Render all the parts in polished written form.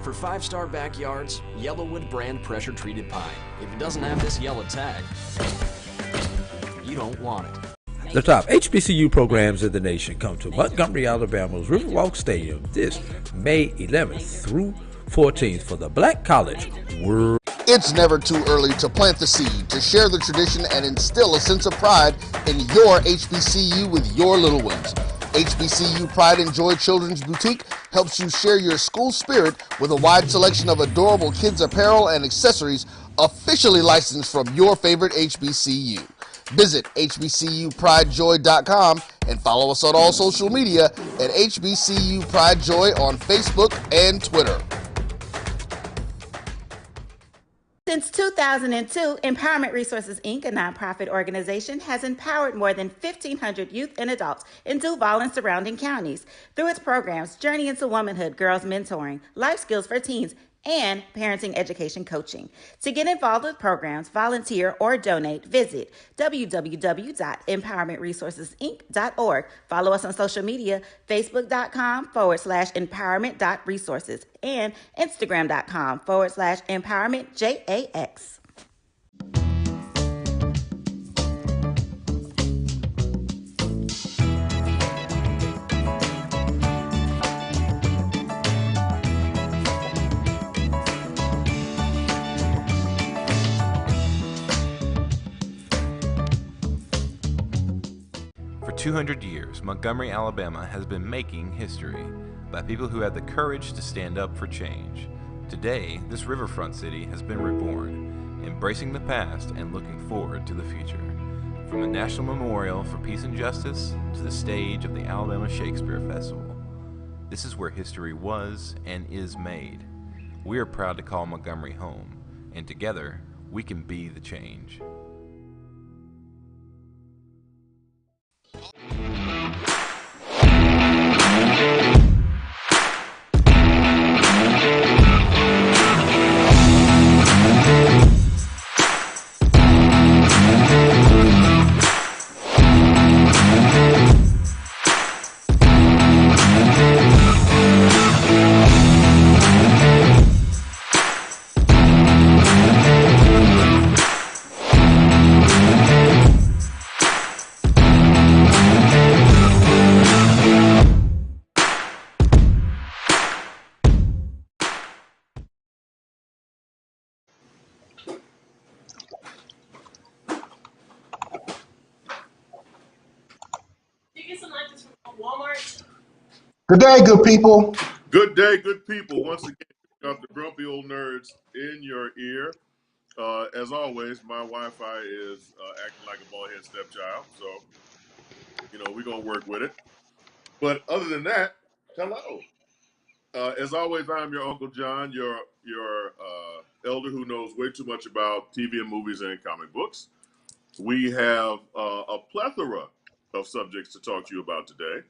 For 5-star backyards, Yellowwood brand pressure-treated pine. If it doesn't have this yellow tag, you don't want it. The top HBCU programs in the nation come to Montgomery, Alabama's Riverwalk Stadium this May 11th through 14th for the Black College World. It's never too early to plant the seed, to share the tradition, and instill a sense of pride in your HBCU with your little ones. HBCU Pride and Joy Children's Boutique helps you share your school spirit with a wide selection of adorable kids' apparel and accessories officially licensed from your favorite HBCU. Visit hbcupridejoy.com and follow us on all social media at HBCU Pride Joy on Facebook and Twitter. Since 2002, Empowerment Resources, Inc., a nonprofit organization, has empowered more than 1,500 youth and adults in Duval and surrounding counties. Through its programs, Journey into Womanhood, Girls Mentoring, Life Skills for Teens, and Parenting Education Coaching. To get involved with programs, volunteer, or donate, visit www.empowermentresourcesinc.org. Follow us on social media, facebook.com/empowerment.resources and instagram.com/empowermentJAX. For 200 years, Montgomery, Alabama has been making history by people who had the courage to stand up for change. Today, this riverfront city has been reborn, embracing the past and looking forward to the future. From the National Memorial for Peace and Justice to the stage of the Alabama Shakespeare Festival, this is where history was and is made. We are proud to call Montgomery home, and together, we can be the change. Good day, good people. Good day, good people. Once again, got the grumpy old nerds in your ear. As always, my Wi-Fi is acting like a bald-head stepchild, so we're gonna work with it. But other than that, hello. As always, I'm your Uncle John, your elder who knows way too much about TV and movies and comic books. We have a plethora of subjects to talk to you about today.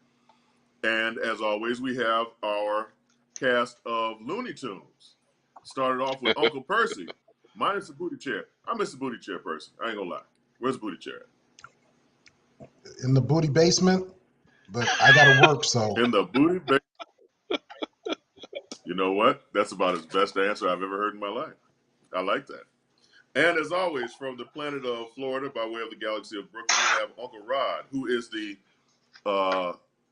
And as always, we have our cast of Looney Tunes. Started off with Uncle Percy, minus the booty chair. I miss the booty chair, Percy. I ain't gonna lie. Where's the booty chair at? In the booty basement, but I gotta work, so. In the booty basement. You know what? That's about his best answer I've ever heard in my life. I like that. And as always, from the planet of Florida, by way of the galaxy of Brooklyn, we have Uncle Rod, who is the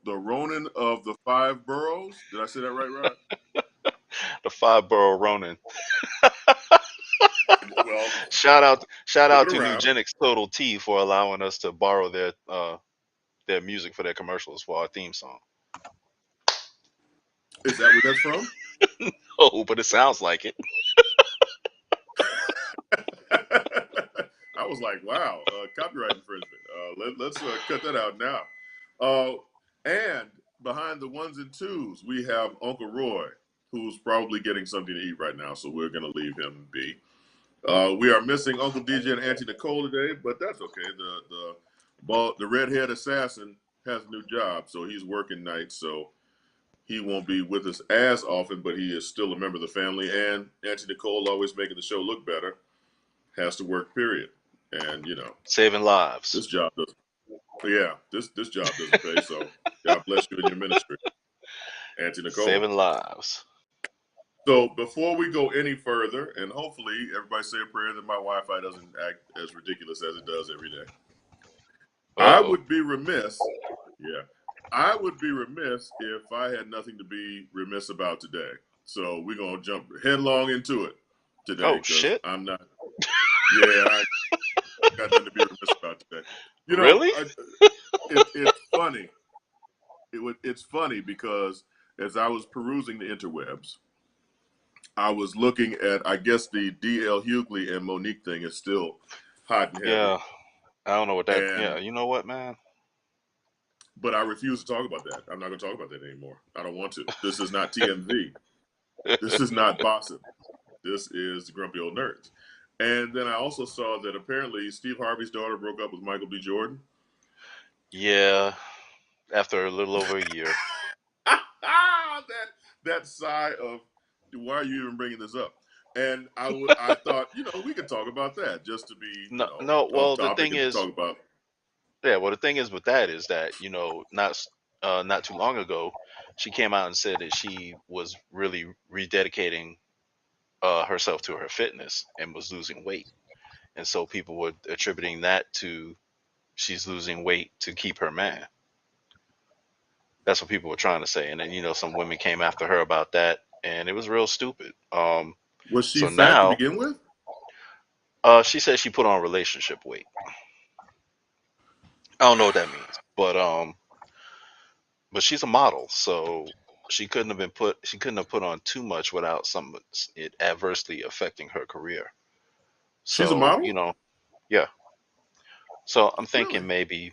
Ronin of the 5 boroughs. Did I say that right, Rod? The 5-borough Ronin. Well, shout out to around. Nugenics Total T for allowing us to borrow their music for their commercials for our theme song. Is that where that's from? Oh, but it sounds like it. I was like, wow, copyright infringement. Let's cut that out now. And behind the ones and twos, we have Uncle Roy, who's probably getting something to eat right now, so we're going to leave him be. We are missing Uncle DJ and Auntie Nicole today, but that's okay. The redhead assassin has a new job, so he's working nights, so he won't be with us as often, but he is still a member of the family. And Auntie Nicole, always making the show look better, has to work, period. And, saving lives. This job doesn't. Yeah, this job doesn't pay, so God bless you in your ministry, Auntie Nicole. Saving lives. So before we go any further, and hopefully everybody say a prayer that my Wi-Fi doesn't act as ridiculous as it does every day. I Uh-oh. would be remiss. Yeah, I would be remiss if I had nothing to be remiss about today. So we're gonna jump headlong into it today Oh, because shit. I'm not. Yeah, I got nothing to be remiss about today. You know, Really? it's funny. It's funny because as I was perusing the interwebs, I was looking at. I guess the D.L. Hughley and Monique thing is still hot and heavy, Yeah. I don't know what that. Yeah. and You know what, man? but I refuse to talk about that. I'm not going to talk about that anymore. I don't want to. This is not TMZ. This is not Bossip. This is the Grumpy Old Nerds. And then I also saw that apparently Steve Harvey's daughter broke up with Michael B. Jordan. Yeah. After a little over a year. that sigh of why are you even bringing this up? And I thought we could talk about that just to be No, no. off Well, the topic thing and is, talk about. yeah. Well, the thing is with that is that not too long ago, she came out and said that she was really rededicating herself to her fitness and was losing weight, and so people were attributing that to she's losing weight to keep her man. That's what people were trying to say, and then some women came after her about that, and it was real stupid. Was she So fat to now, begin with? she said she put on relationship weight. I don't know what that means, but she's a model, so she couldn't have put on too much without it adversely affecting her career. She's a So model? yeah. So I'm Really? thinking maybe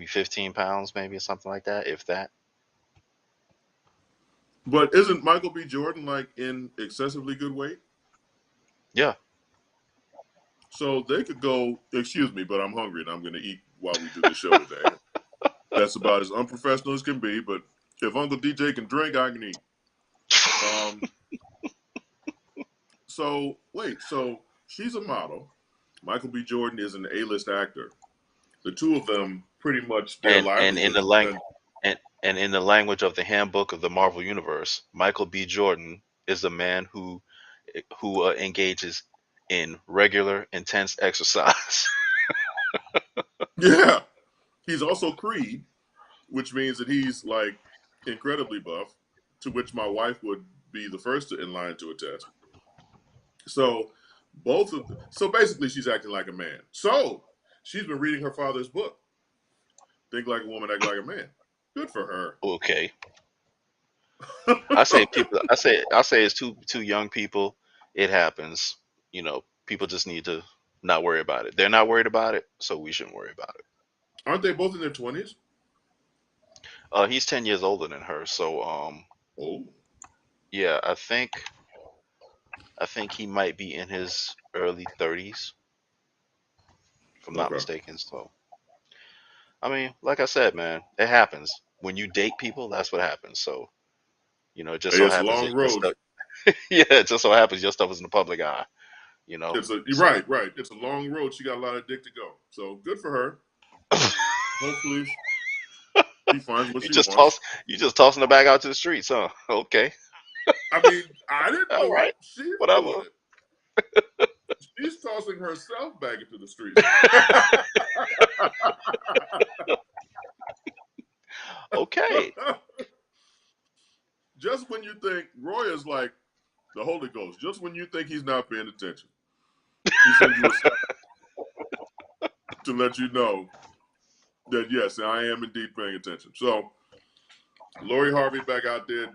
15 pounds, maybe something like that, if that. But isn't Michael B. Jordan like in excessively good weight? Yeah. So they could go, excuse me, but I'm hungry and I'm going to eat while we do this show today. That's about as unprofessional as can be, but if Uncle DJ can drink, I can eat. Um, so, wait, so she's a model. Michael B. Jordan is an A-list actor. The two of them, pretty much their And in livelihoods the depend. and in the language of the handbook of the Marvel Universe, Michael B. Jordan is a man who engages in regular, intense exercise. Yeah. He's also Creed, which means that he's like incredibly buff, to which my wife would be the first in line to attest. So so basically she's acting like a man. So she's been reading her father's book. Think like a woman, act like a man. Good for her. Okay, I say it's two young people. It happens. People just need to not worry about it. They're not worried about it, so we shouldn't worry about it. Aren't they both in their 20s? He's 10 years older than her, so Oh, yeah, I think he might be in his early 30s, if I'm not okay. mistaken. So I mean, like I said, man, it happens. When you date people, that's what happens. So, it just Hey, so it's a happens long that your road. stuff, yeah, it just so happens your stuff is in the public eye, you know. You're So, right, right. It's a long road. She got a lot of dick to go. So good for her. Hopefully she finds what you she just wants. tossing the bag out to the streets, huh? Okay, I mean, I didn't all do it. right, She's whatever. doing it. She's tossing herself back into the streets. Okay, Just when you think Roy is like the Holy Ghost, just when you think he's not paying attention, he sends you a sign to let you know that yes, I am indeed paying attention. So Lori Harvey back out there,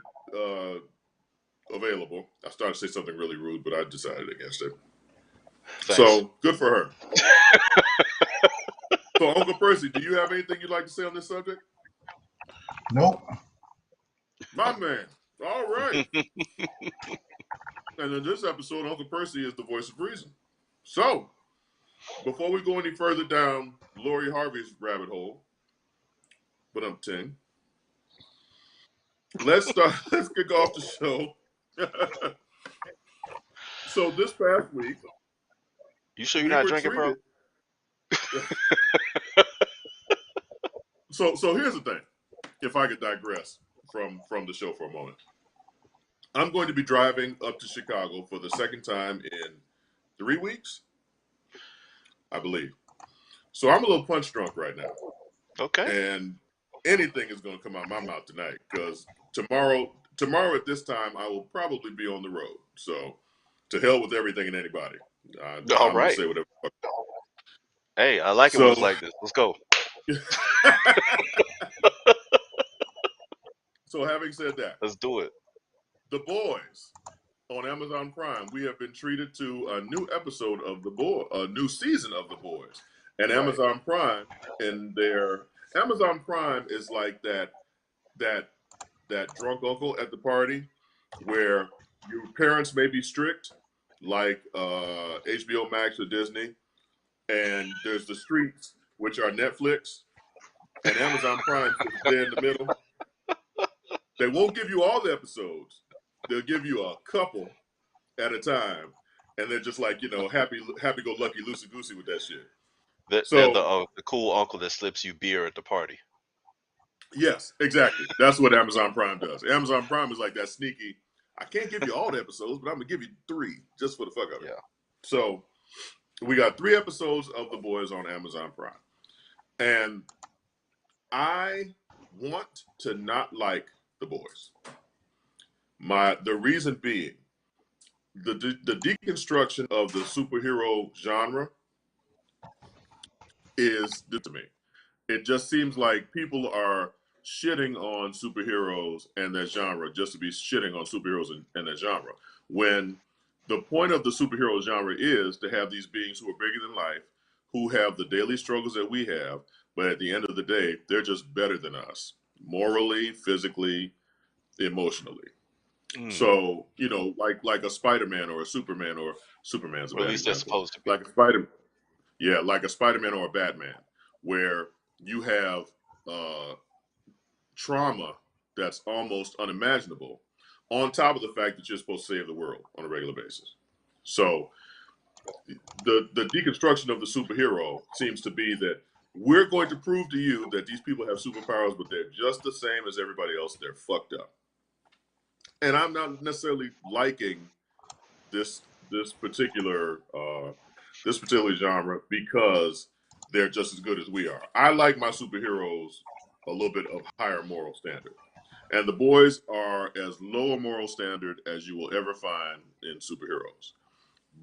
available. I started to say something really rude, but I decided against it. thanks. So good for her. So Uncle Percy, do you have anything you'd like to say on this subject? Nope. My man. All right. And in this episode, Uncle Percy is the voice of reason. So before we go any further down Lori Harvey's rabbit hole, but I'm 10. Let's start. Let's kick off the show. So this past week, You sure you're we not were drinking, bro? treated. So here's the thing. If I could digress from the show for a moment, I'm going to be driving up to Chicago for the second time in 3 weeks, I believe. So I'm a little punch drunk right now. Okay. And anything is going to come out of my mouth tonight because tomorrow at this time, I will probably be on the road. So to hell with everything and anybody. I'm All going to right. say whatever. Hey, I like it when So, it's like this. Let's go. so having said that, Let's do it. The Boys on Amazon Prime, we have been treated to a new episode of a new season of The Boys. And Right. Amazon Prime, Amazon Prime is like that drunk uncle at the party where your parents may be strict, like HBO Max or Disney, and there's the streets, which are Netflix, and Amazon Prime sits there in the middle. They won't give you all the episodes. They'll give you a couple at a time, and they're just like, happy go lucky, loosey goosey with that shit. They're So the cool uncle that slips you beer at the party. yes, exactly. That's what Amazon Prime does. Amazon Prime is like that sneaky. I can't give you all the episodes, but I'm gonna give you 3 just for the fuck of it. Yeah. So we got 3 episodes of The Boys on Amazon Prime, and I want to not like The Boys. The reason being the deconstruction of the superhero genre is to me. It just seems like people are shitting on superheroes and that genre just to be shitting on superheroes and that genre. When the point of the superhero genre is to have these beings who are bigger than life, who have the daily struggles that we have, but at the end of the day, they're just better than us, morally, physically, emotionally. So, like a Spider-Man or a Superman, or Superman's a Or at bad least they're example. supposed to be. Like a Spider-Man or a Batman, where you have trauma that's almost unimaginable, on top of the fact that you're supposed to save the world on a regular basis. So the deconstruction of the superhero seems to be that we're going to prove to you that these people have superpowers, but they're just the same as everybody else. They're fucked up. And I'm not necessarily liking this particular genre because they're just as good as we are. I like my superheroes a little bit of higher moral standard. And The Boys are as low a moral standard as you will ever find in superheroes.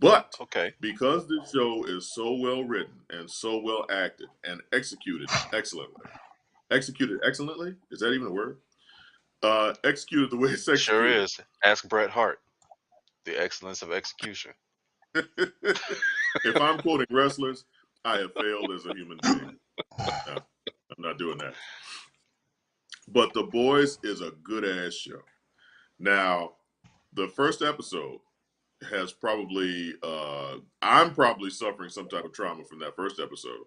But Okay. because this show is so well written and so well acted and executed excellently, is that even a word? Executed the way it's Sure executed. is. Ask Bret Hart. The excellence of execution. If I'm quoting wrestlers, I have failed as a human being. No, I'm not doing that. But The Boys is a good ass show. Now, the first episode has probably I'm probably suffering some type of trauma from that first episode.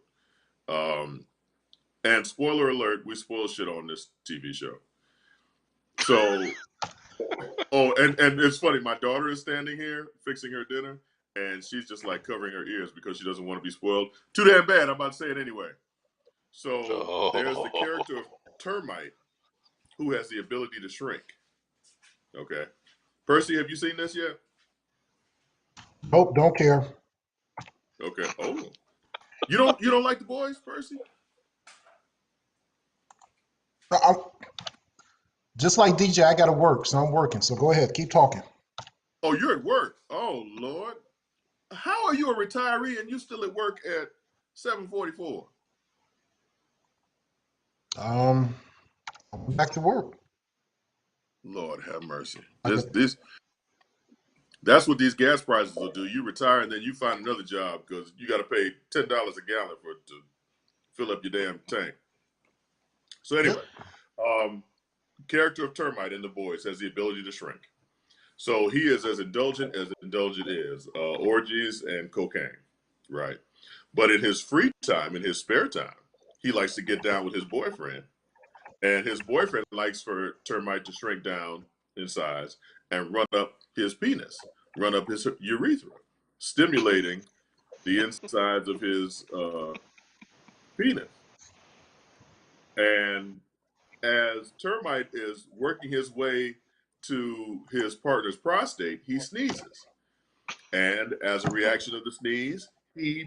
And spoiler alert, we spoil shit on this TV show. So and it's funny, my daughter is standing here fixing her dinner, and she's just like covering her ears because she doesn't want to be spoiled. Too damn bad, I'm about to say it anyway. So there's the character of Termite who has the ability to shrink. Okay. Percy, have you seen this yet? Nope, don't care. Okay. Oh. You don't like The Boys, Percy? Just like DJ, I got to work, so I'm working. So go ahead, keep talking. Oh, you're at work. Oh, Lord. How are you a retiree and you still at work at 7:44? Back to work. Lord have mercy. That's what these gas prices will do. You retire and then you find another job because you got to pay $10 a gallon to fill up your damn tank. So anyway, character of Termite in The Boys has the ability to shrink. So he is as indulgent is. Orgies and cocaine, right? But in his free time, in his spare time, he likes to get down with his boyfriend. And his boyfriend likes for Termite to shrink down in size and run up his penis, run up his urethra, stimulating the insides of his penis. And as Termite is working his way to his partner's prostate, he sneezes. And as a reaction of the sneeze, he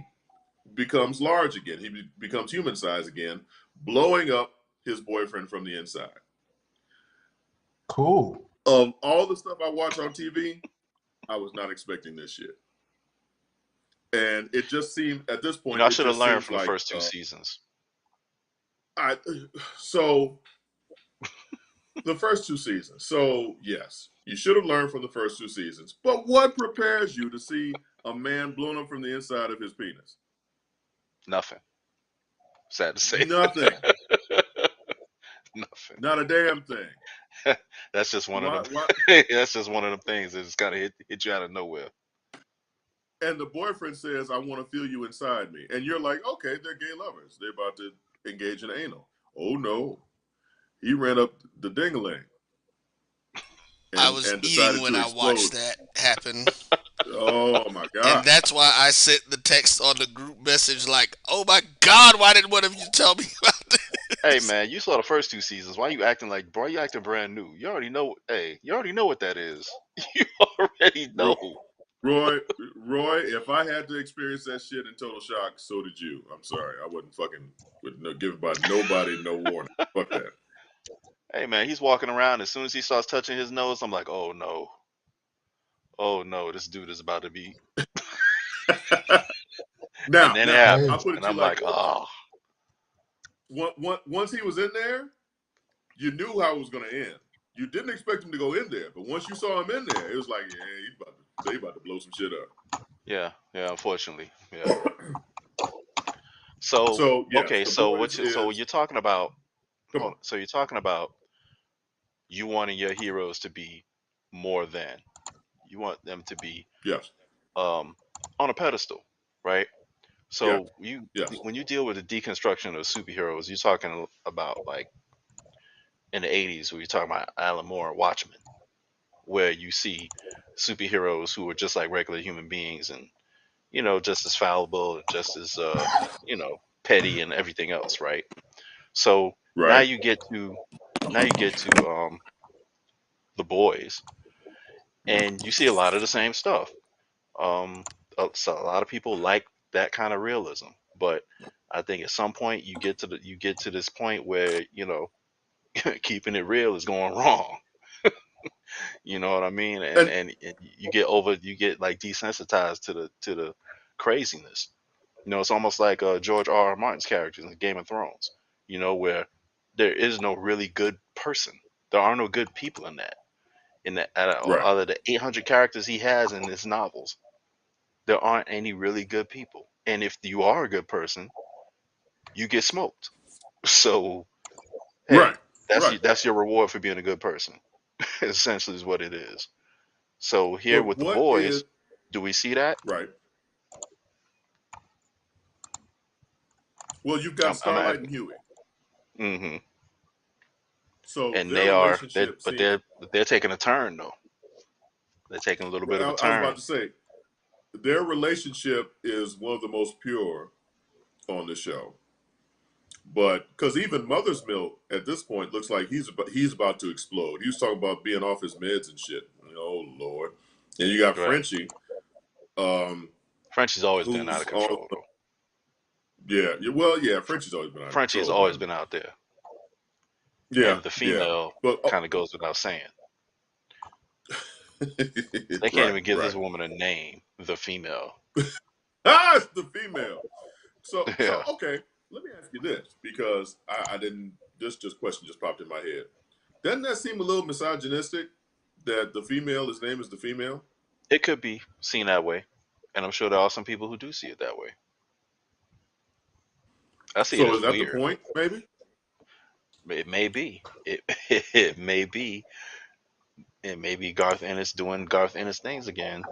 becomes large again. He becomes human size again, blowing up his boyfriend from the inside. Cool. Of all the stuff I watch on TV, I was not expecting this shit. And it just seemed, at this point, I should have learned from the first 2 seasons. So, the first 2 seasons. So, yes, you should have learned from the first 2 seasons. But what prepares you to see a man blown up from the inside of his penis? Nothing. Sad to say. Nothing. Nothing. Not a damn thing. That's just one of them. That's just one of them things that just kind of hit you out of nowhere. And the boyfriend says, "I want to feel you inside me," and you're like, "Okay, they're gay lovers. They're about to engage in anal." Oh no, he ran up the ding-a-ling. I was eating when I watched that happen. Oh my God. And that's why I sent the text on the group message like, "Oh my God, why didn't one of you tell me about this?" Hey man, you saw the first 2 seasons. Why are you acting like, bro? You acting brand new. You already know. Hey, you already know what that is. You already know. Roy, if I had to experience that shit in total shock, so did you. I'm sorry. I wouldn't fucking give about nobody no warning. Fuck that. Hey man, he's walking around. As soon as he starts touching his nose, I'm like, oh no. Oh no, this dude is about to be. Now, and then it happens, I'll put it and to I'm you like, this. oh. Once he was in there, you knew how it was going to end. You didn't expect him to go in there, but once you saw him in there, it was like, yeah, he's about to blow some shit up. Yeah, unfortunately, yeah. So yes, okay, so you're talking about? So you're talking about you wanting your heroes to be more than. You want them to be on a pedestal, right? So when you deal with the deconstruction of superheroes, you're talking about like in the 80s where you're talking about Alan Moore Watchmen, where you see superheroes who are just like regular human beings and just as fallible and just as petty and everything else, right? So now you get to the boys, and you see a lot of the same stuff. So a lot of people like that kind of realism, but I think at some point you get to this point where keeping it real is going wrong. You know what I mean? And you get like desensitized to the craziness. It's almost like George R. R. Martin's characters in Game of Thrones. Where there is no really good person. There are no good people in that. Other than 800 characters he has in his novels, there aren't any really good people. And if you are a good person, you get smoked. So, hey, that's your reward for being a good person. Essentially, is what it is. So here with the boys, do we see that? Right. Well, you've got Starlight and Huey. Mm-hmm. So and they're taking a turn though. They're taking a little bit of a turn. I was about to say, their relationship is one of the most pure on the show. But because even Mother's Milk at this point looks like he's about to explode. He was talking about being off his meds and shit. Oh Lord! And you got Frenchie. Frenchie's always been out of control. Frenchie's always been out. Frenchie has always been out there. Yeah, and the female kind of goes without saying. They can't even give this woman a name. The female. It's the female. So okay. Let me ask you this, because I didn't. This question just popped in my head. Doesn't that seem a little misogynistic? That the female's name is the female. It could be seen that way, and I'm sure there are some people who do see it that way. I see it as is that weird. The point? Maybe. It may be. It may be. It may be Garth Ennis doing Garth Ennis things again,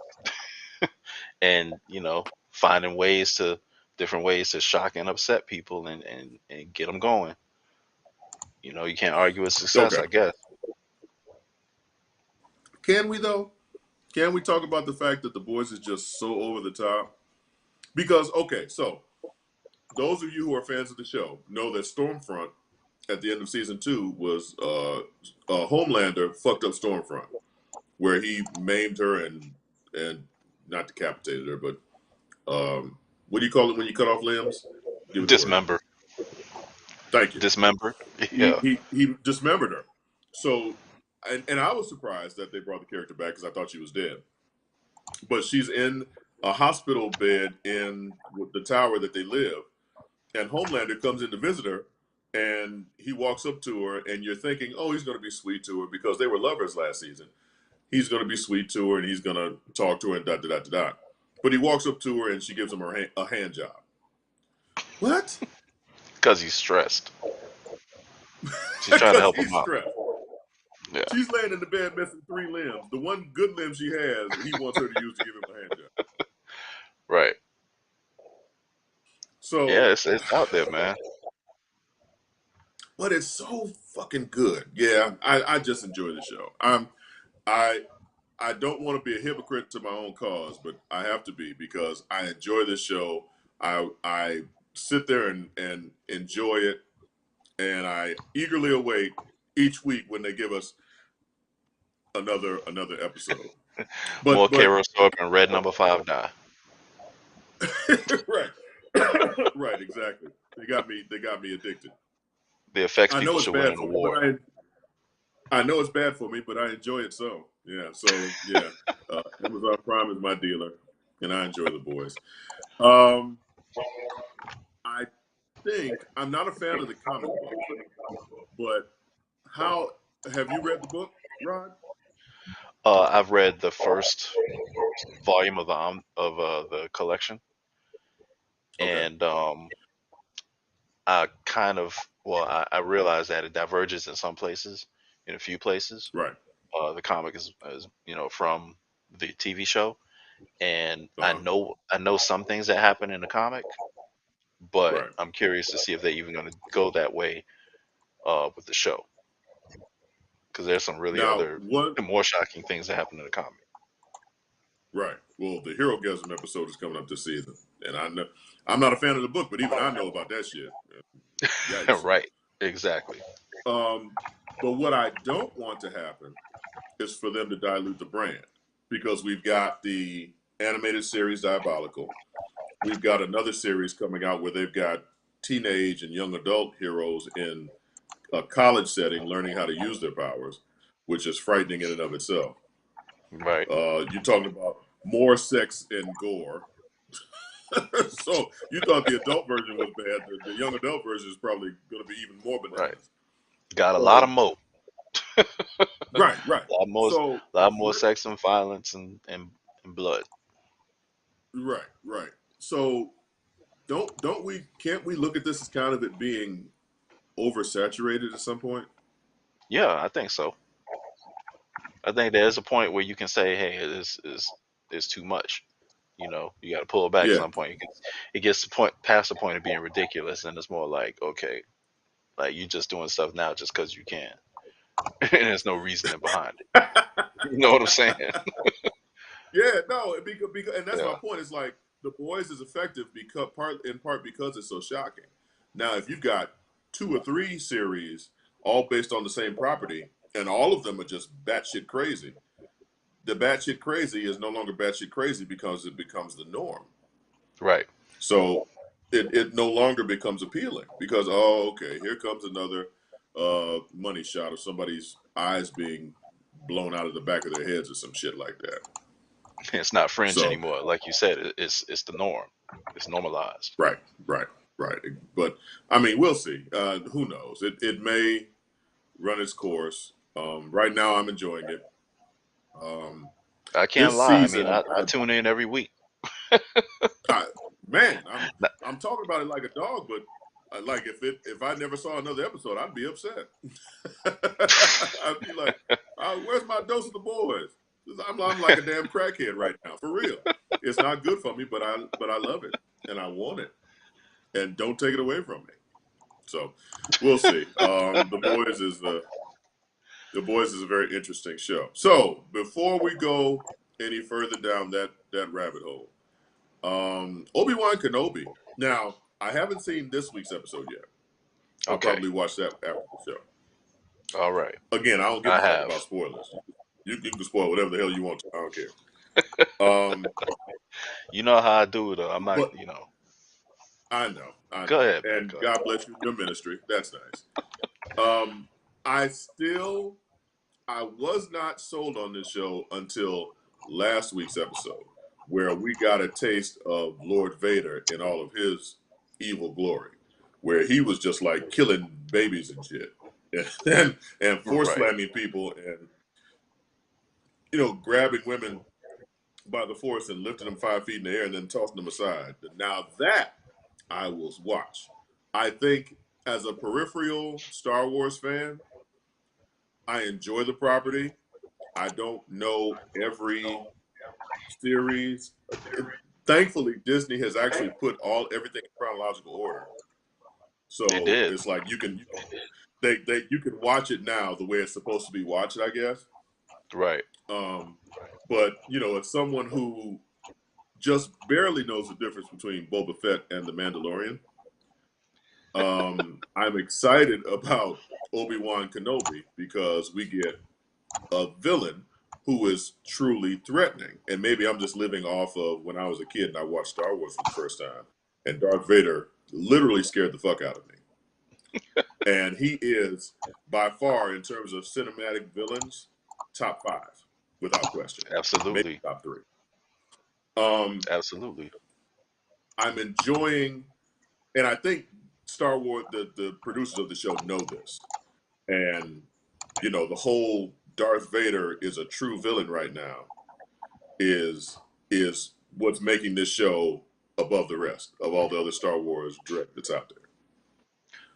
and finding different ways to shock and upset people and get them going. You can't argue with success, I guess. Can we though? Can we talk about the fact that The Boys is just so over the top? Because so those of you who are fans of the show know that Stormfront at the end of season 2 was Homelander fucked up Stormfront, where he maimed her and not decapitated her, but what do you call it when you cut off limbs? Give me the word. Dismember. Thank you. Dismember. He Yeah. he dismembered her. So, and I was surprised that they brought the character back because I thought she was dead. But she's in a hospital bed in the tower that they live, and Homelander comes in to visit her, and he walks up to her, and you're thinking, oh, he's going to be sweet to her because they were lovers last season. He's going to be sweet to her, and he's going to talk to her, and da da da da da. But he walks up to her, and she gives him a hand job. What? Because he's stressed. She's trying to help him out. Stressed. Yeah. She's laying in the bed missing 3 limbs. The one good limb she has, he wants her to use to give him a hand job. Right. So yeah, it's out there, man. But it's so fucking good. Yeah, I just enjoy the show. I don't want to be a hypocrite to my own cause, but I have to be because I enjoy this show. I sit there and enjoy it, and I eagerly await each week when they give us another episode. More Karo Soap and Red Number 5 die. Right. Right, exactly. They got me addicted. The effects people should win an award. I know it's bad for me, but I enjoy it so. Yeah, so yeah. Amazon Prime is my dealer, and I enjoy The Boys. I think I'm not a fan of the comic book, but how have you read the book, Rod? I've read the first volume of the collection, Okay. and I kind of I realized that it diverges in some places, in a few places. Right. The comic is from the TV show, and I know some things that happen in the comic, but Right. I'm curious to see if they're even going to go that way with the show, because there's some really other more shocking things that happen in the comic. Right. Well, the Herogasm episode is coming up this season, and I know I'm not a fan of the book, but even I know about that shit. Right. Exactly. But what I don't want to happen is for them to dilute the brand, because we've got the animated series Diabolical. We've got another series coming out where they've got teenage and young adult heroes in a college setting learning how to use their powers, which is frightening in and of itself. Right. You're talking about more sex and gore. So you thought the adult version was bad. The young adult version is probably going to be even more bananas. Right. Got a lot of mo. Right. A lot more sex and violence and blood. Right. So can't we look at this as kind of it being oversaturated at some point? Yeah, I think so. I think there's a point where you can say, hey, it is too much. You got to pull it back at some point. It gets past the point of being ridiculous, and it's more like, okay, like you're just doing stuff now just because you can, and there's no reasoning behind it. You know what I'm saying? Yeah, no, because and that's my point. It's like The Boys is effective in part because it's so shocking. Now, if you've got 2 or 3 series all based on the same property, and all of them are just batshit crazy, the batshit crazy is no longer batshit crazy because it becomes the norm. Right. So it no longer becomes appealing because, okay, here comes another money shot of somebody's eyes being blown out of the back of their heads or some shit like that. It's not fringe anymore. Like you said, it's the norm. It's normalized. Right. But, I mean, we'll see. Who knows? It may run its course. Right now, I'm enjoying it. I can't lie. Season, I tune in every week. Man, I'm talking about it like a dog, but like if I never saw another episode, I'd be upset. I'd be like, "Where's my dose of The Boys?" I'm like a damn crackhead right now, for real. It's not good for me, but I love it and I want it, and don't take it away from me. So we'll see. The Boys is a very interesting show. So before we go any further down that rabbit hole, Obi Wan Kenobi. Now I haven't seen this week's episode yet. I'll Okay. probably watch that after the show. All right. Again, I don't give I a fuck have. about spoilers. You can spoil whatever the hell you want to. I don't care. You know how I do it. I'm not. But I know, Go ahead, man. and Go ahead. God bless you in your ministry. That's nice. I still, I was not sold on this show until last week's episode, where we got a taste of Lord Vader in all of his evil glory, where he was just like killing babies and shit, and force Right. slamming people, and grabbing women by the force and lifting them 5 feet in the air and then tossing them aside. Now that I will watch. I think as a peripheral Star Wars fan, I enjoy the property. I don't know every series. Thankfully, Disney has actually put everything in chronological order. They So did. it's like you can you can watch it now the way it's supposed to be watched, I guess. Right. But as someone who just barely knows the difference between Boba Fett and the Mandalorian, I'm excited about Obi Wan Kenobi because we get a villain who is truly threatening. And maybe I'm just living off of when I was a kid and I watched Star Wars for the first time, and Darth Vader literally scared the fuck out of me. And he is by far, in terms of cinematic villains, top 5 without question. Maybe Absolutely. top 3. Absolutely. I'm enjoying, and I think Star Wars, the producers of the show know this. And, the whole Darth Vader is a true villain right now is what's making this show above the rest of all the other Star Wars dread that's out there.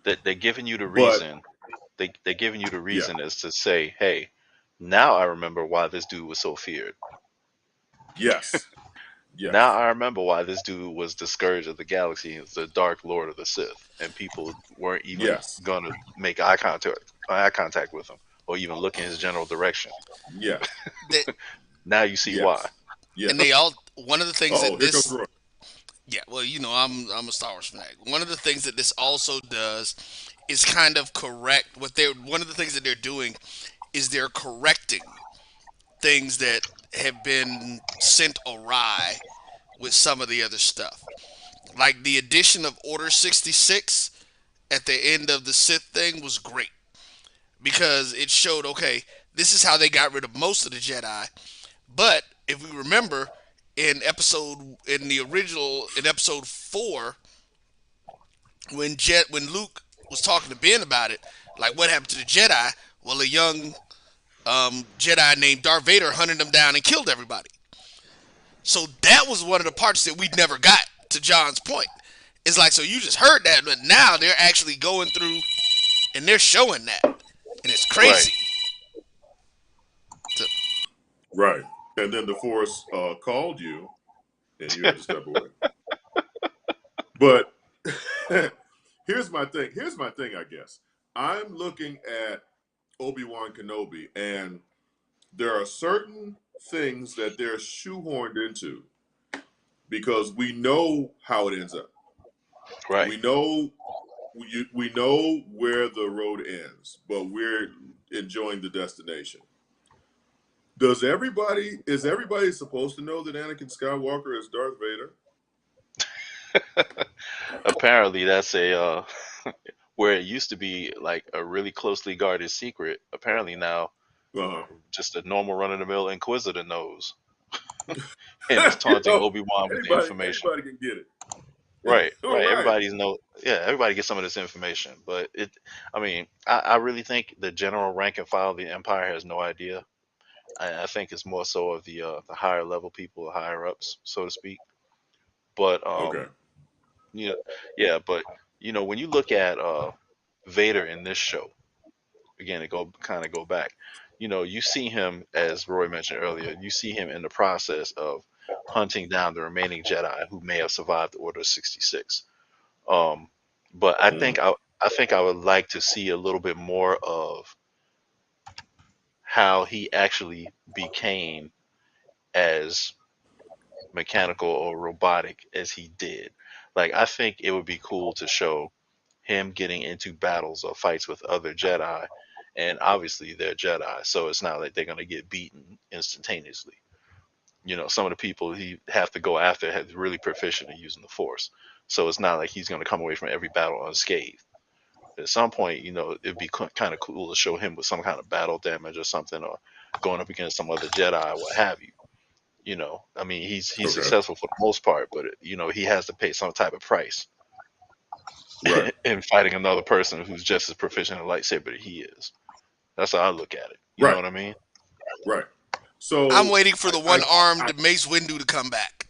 That they're giving you the But reason. They're giving you the yeah, reason as to say, hey, now I remember why this dude was so feared. yes, Now yes, I remember why this dude was the scourge of the galaxy, the Dark Lord of the Sith, and people weren't even yes, gonna make eye contact with him, or even look in his general direction. yes, They, Now you see why. yes, yes. and they all one of the things Oh, that here comes this Roy. yeah, well, I'm a Star Wars fanatic. One of the things that this also does is kind of correct what they're one of the things that they're doing is they're correcting things that have been sent awry with some of the other stuff. Like the addition of Order 66 at the end of the Sith thing was great because it showed, okay, this is how they got rid of most of the Jedi. But if we remember in the original in episode 4 when Luke was talking to Ben about it, like what happened to the Jedi? Well, a young Jedi named Darth Vader hunted them down and killed everybody. So that was one of the parts that we never got. To John's point, it's like, so you just heard that, but now they're actually going through and they're showing that, and it's Right. crazy. So, Right, and then the Force called you, and you had to step away. But here's my thing. Here's my thing. I guess I'm looking at Obi Wan Kenobi, and there are certain things that they're shoehorned into because we know how it ends up. Right. We know we know where the road ends, but we're enjoying the destination. Is everybody supposed to know that Anakin Skywalker is Darth Vader? Apparently, that's a where it used to be like a really closely guarded secret. Apparently now, Uh-huh. just a normal run of the mill Inquisitor knows, and is taunting Obi Wan with the information. Anybody can get it. Right, All right. right. Everybody gets some of this information, but I mean, I really think the general rank and file of the Empire has no idea. I think it's more so of the higher level people, the higher ups, so to speak. But Okay. you know, yeah, but when you look at Vader in this show, again, it go back. You see him, as Roy mentioned earlier, you see him in the process of hunting down the remaining Jedi who may have survived the Order 66. Um, but Mm. I think I would like to see a little bit more of how he actually became as mechanical or robotic as he did. Like, I think it would be cool to show him getting into battles or fights with other Jedi, and obviously they're Jedi, so it's not like they're gonna get beaten instantaneously. Some of the people he have to go after have really proficient in using the Force, so it's not like he's gonna come away from every battle unscathed. At some point, it'd be kind of cool to show him with some kind of battle damage or something, or going up against some other Jedi, what have you. I mean, he's Okay. successful for the most part, but he has to pay some type of price Right. in fighting another person who's just as proficient in lightsaber that he is. That's how I look at it. You know Right. what I mean? Right. So I'm waiting for the I, one-armed Mace Windu to come back.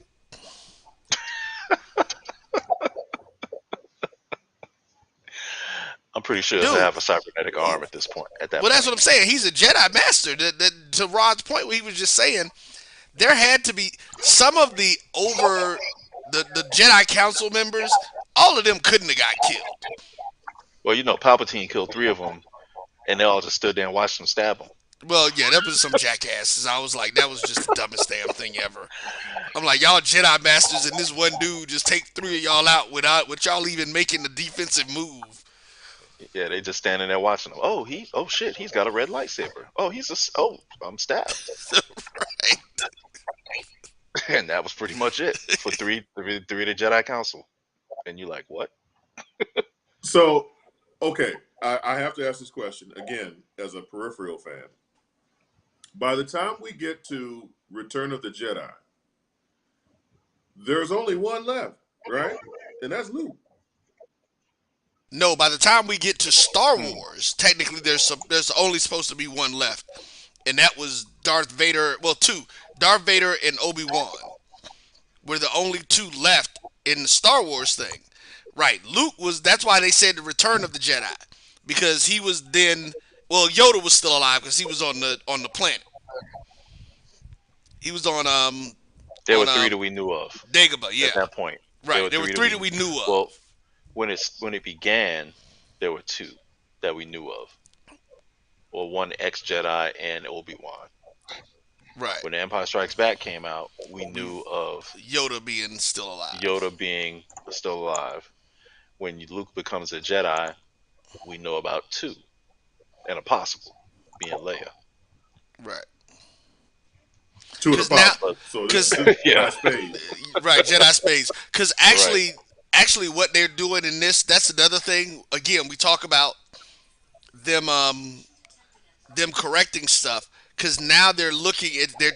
I'm pretty sure Dude. he'll have a cybernetic arm at this point. At that Well, that's point. what I'm saying. He's a Jedi master. To Rod's point, what he was just saying, there had to be some of the Jedi Council members. All of them couldn't have got killed. Well, Palpatine killed 3 of them, and they all just stood there and watched him stab them. Well, yeah, that was some jackasses. I was like, that was just the dumbest damn thing ever. I'm like, y'all Jedi masters, and this one dude just take 3 of y'all out with y'all even making the defensive move. Yeah, they just standing there watching him. Oh, shit, he's got a red lightsaber. Oh, I'm stabbed. Right. And that was pretty much it for three of the Jedi Council. And you're like, what? So, okay, I have to ask this question again as a peripheral fan. By the time we get to Return of the Jedi, there's only one left, right? And that's Luke. No, by the time we get to Star Wars, technically there's only supposed to be one left, and that was Darth Vader. Well, 2. Darth Vader and Obi Wan were the only 2 left in the Star Wars thing. Right, Luke was. That's why they said the Return of the Jedi, because he was then. Well, Yoda was still alive because he was on the planet. He was on There were 3 that we knew of. Dagobah, yeah. At that point, Right, there were 3 that we knew of. Well, when it began, there were 2 that we knew of. Well, one ex-Jedi and Obi-Wan. Right. When The Empire Strikes Back came out, we knew of Yoda being still alive. When Luke becomes a Jedi, we know about 2, and a possible being Leia. Right. 2 of the possible. So this is Yeah. Jedi Spades. Right, Jedi Spades. Because actually, what they're doing in this—that's another thing. Again, we talk about them correcting stuff. Because now they're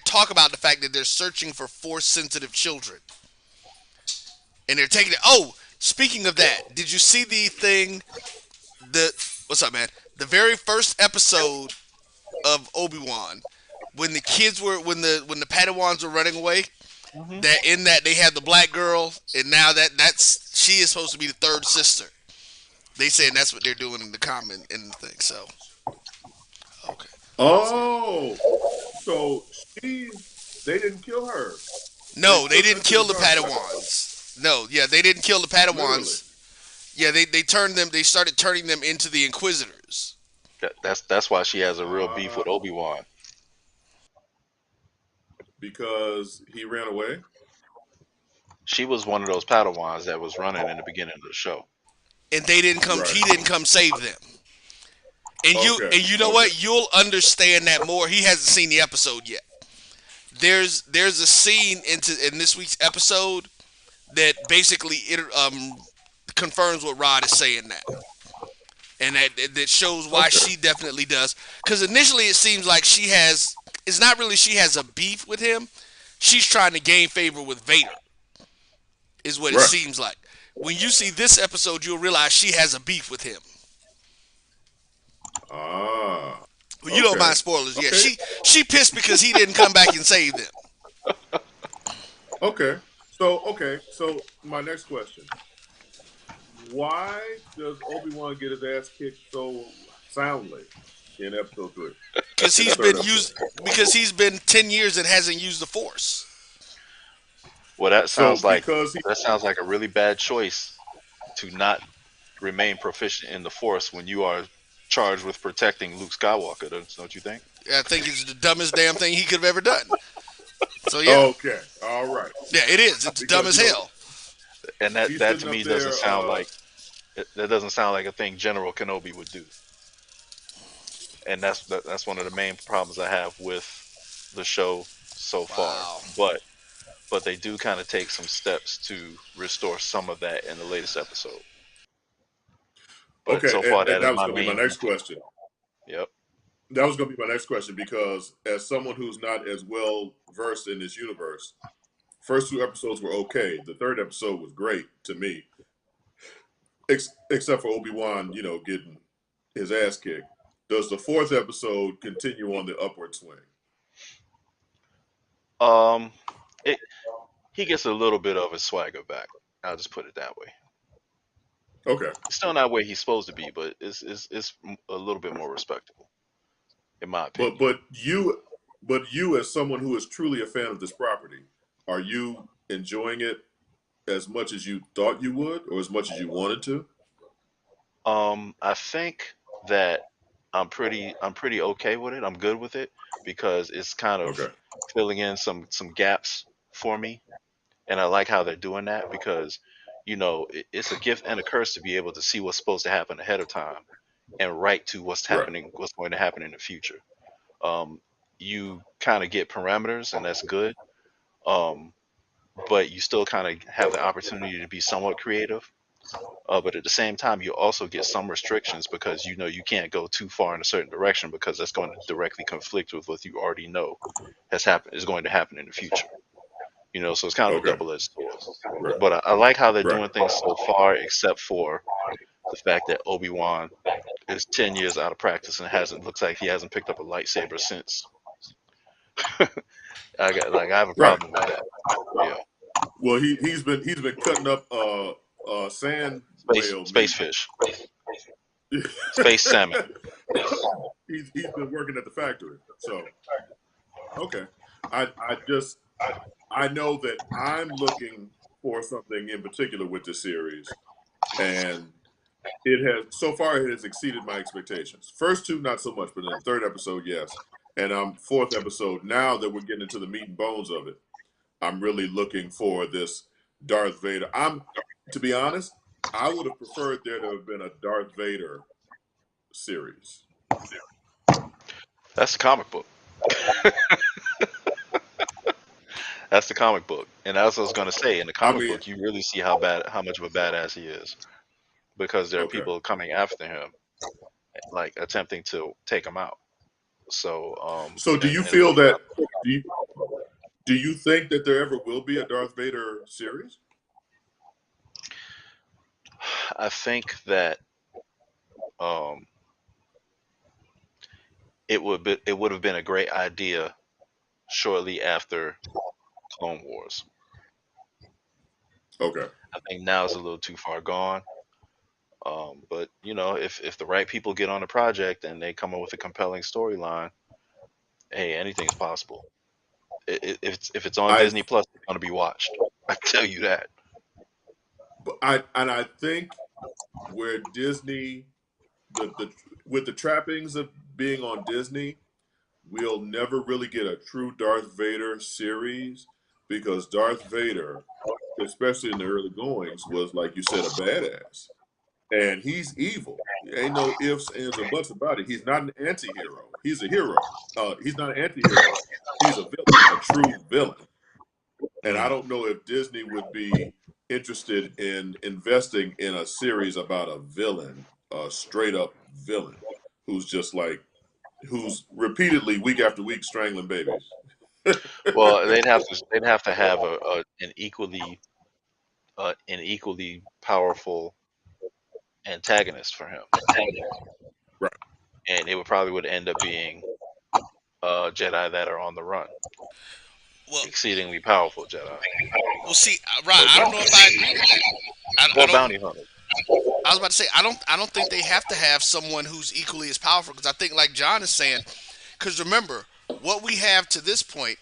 talk about the fact that they're searching for Force-sensitive children, and they're taking it. Oh, speaking of that, did you see the thing? What's up, man? The very first episode of Obi-Wan, when the Padawans were running away, that they had the black girl, and now she is supposed to be the 3rd sister. They saying that's what they're doing in the comment in the thing. So, okay. Oh, so they didn't kill her. No, they didn't kill the Padawans. No, yeah, they didn't kill the Padawans. Yeah, they turned them. They started turning them into the Inquisitors. That's why she has a real beef with Obi-Wan. Because he ran away? She was one of those Padawans that was running in the beginning of the show. And they didn't come. Right. He didn't come save them. And you know what? You'll understand that more. He hasn't seen the episode yet. There's a scene in this week's episode that basically confirms what Rod is saying now, and that shows why she definitely does. Because initially it seems like it's not really she has a beef with him. She's trying to gain favor with Vader, is what it seems like. When you see this episode, you'll realize she has a beef with him. Ah. Well, you don't mind spoilers. Yeah, she pissed because he didn't come back and save them. Okay. So my next question. Why does Obi-Wan get his ass kicked so soundly in episode 3? Because he's been 10 years and hasn't used the Force. Well, that sounds like a really bad choice to not remain proficient in the Force when you are charged with protecting Luke Skywalker. Don't you think? I think it's the dumbest damn thing he could have ever done. So yeah. Okay. All right. Yeah, it is. It's dumb as hell. And that to me doesn't sound like That doesn't sound like a thing General Kenobi would do, and that's one of the main problems I have with the show so far. Wow. But they do kind of take some steps to restore some of that in the latest episode. But Okay, so far, and that is that was my going to be my main next complaint. question. Yep. That was going to be my next question because, as someone who's not as well versed in this universe, first two episodes were okay. The third episode was great to me, except for Obi Wan, getting his ass kicked. Does the fourth episode continue on the upward swing? Um, it he gets a little bit of his swagger back. I'll just put it that way. Okay, Still not where he's supposed to be, but it's a little bit more respectable, in my but opinion. but you, as someone who is truly a fan of this property, are you enjoying it as much as you thought you would, or as much as you wanted to? I think that I'm pretty okay with it. I'm good with it because it's kind of Okay, filling in some gaps for me, and I like how they're doing that because it's a gift and a curse to be able to see what's supposed to happen ahead of time and write to right, what's going to happen in the future. Um, you kind of get parameters, and that's good. Um, but you still kind of have the opportunity to be somewhat creative. But at the same time, you also get some restrictions because you can't go too far in a certain direction because that's going to directly conflict with what you already know is going to happen in the future. So it's kind of a okay, double-edged sword. right, But I like how they're right. doing things so far, except for the fact that Obi-Wan is 10 years out of practice and hasn't looks like he hasn't picked up a lightsaber since. I have a Right. problem with that. Yeah, Well, he's been cutting up sand whale space meat. fish, space salmon. He's been working at the factory. So okay, I know that I'm looking for something in particular with this series, and it has so far it has exceeded my expectations. First two not so much, but then the third episode, yes, and fourth episode. Now that we're getting into the meat and bones of it, I'm really looking for this Darth Vader. To be honest, I would have preferred there to have been a Darth Vader series. That's the comic book. That's the comic book, and that's what I was gonna say. In the I comic mean, book, you really see how much of a badass he is because there are okay. people coming after him, like attempting to take him out. So, So, do you and feel that? Do you, do you think that there ever will be a Darth Vader series? I think that um, it would have been a great idea shortly after Clone Wars. Okay. I think now is a little too far gone. But if the right people get on the project and they come up with a compelling storyline, hey, anything's possible. If it's on I Disney Plus, it's going to be watched. I tell you that. I think where Disney the with the trappings of being on Disney, we'll never really get a true Darth Vader series because Darth Vader, especially in the early goings, was like you said, a badass. And he's evil. Ain't no ifs, ands, or buts about it. He's not an anti-hero. He's a hero. He's not an anti-hero. He's a villain, a true villain. And I Mm. don't know if Disney would be interested in investing in a series about a villain, a straight up villain, who's just like who's repeatedly week after week strangling babies. Well, they'd have to have an equally powerful antagonist for him, Right. and it would end up being Jedi that are on the run, Well, exceedingly powerful Jedi see, right. I don't know if I agree with that. I or don't. bounty hunters. I was about to say I don't think they have to have someone who's equally as powerful because I think like John is saying, because remember what we have to this point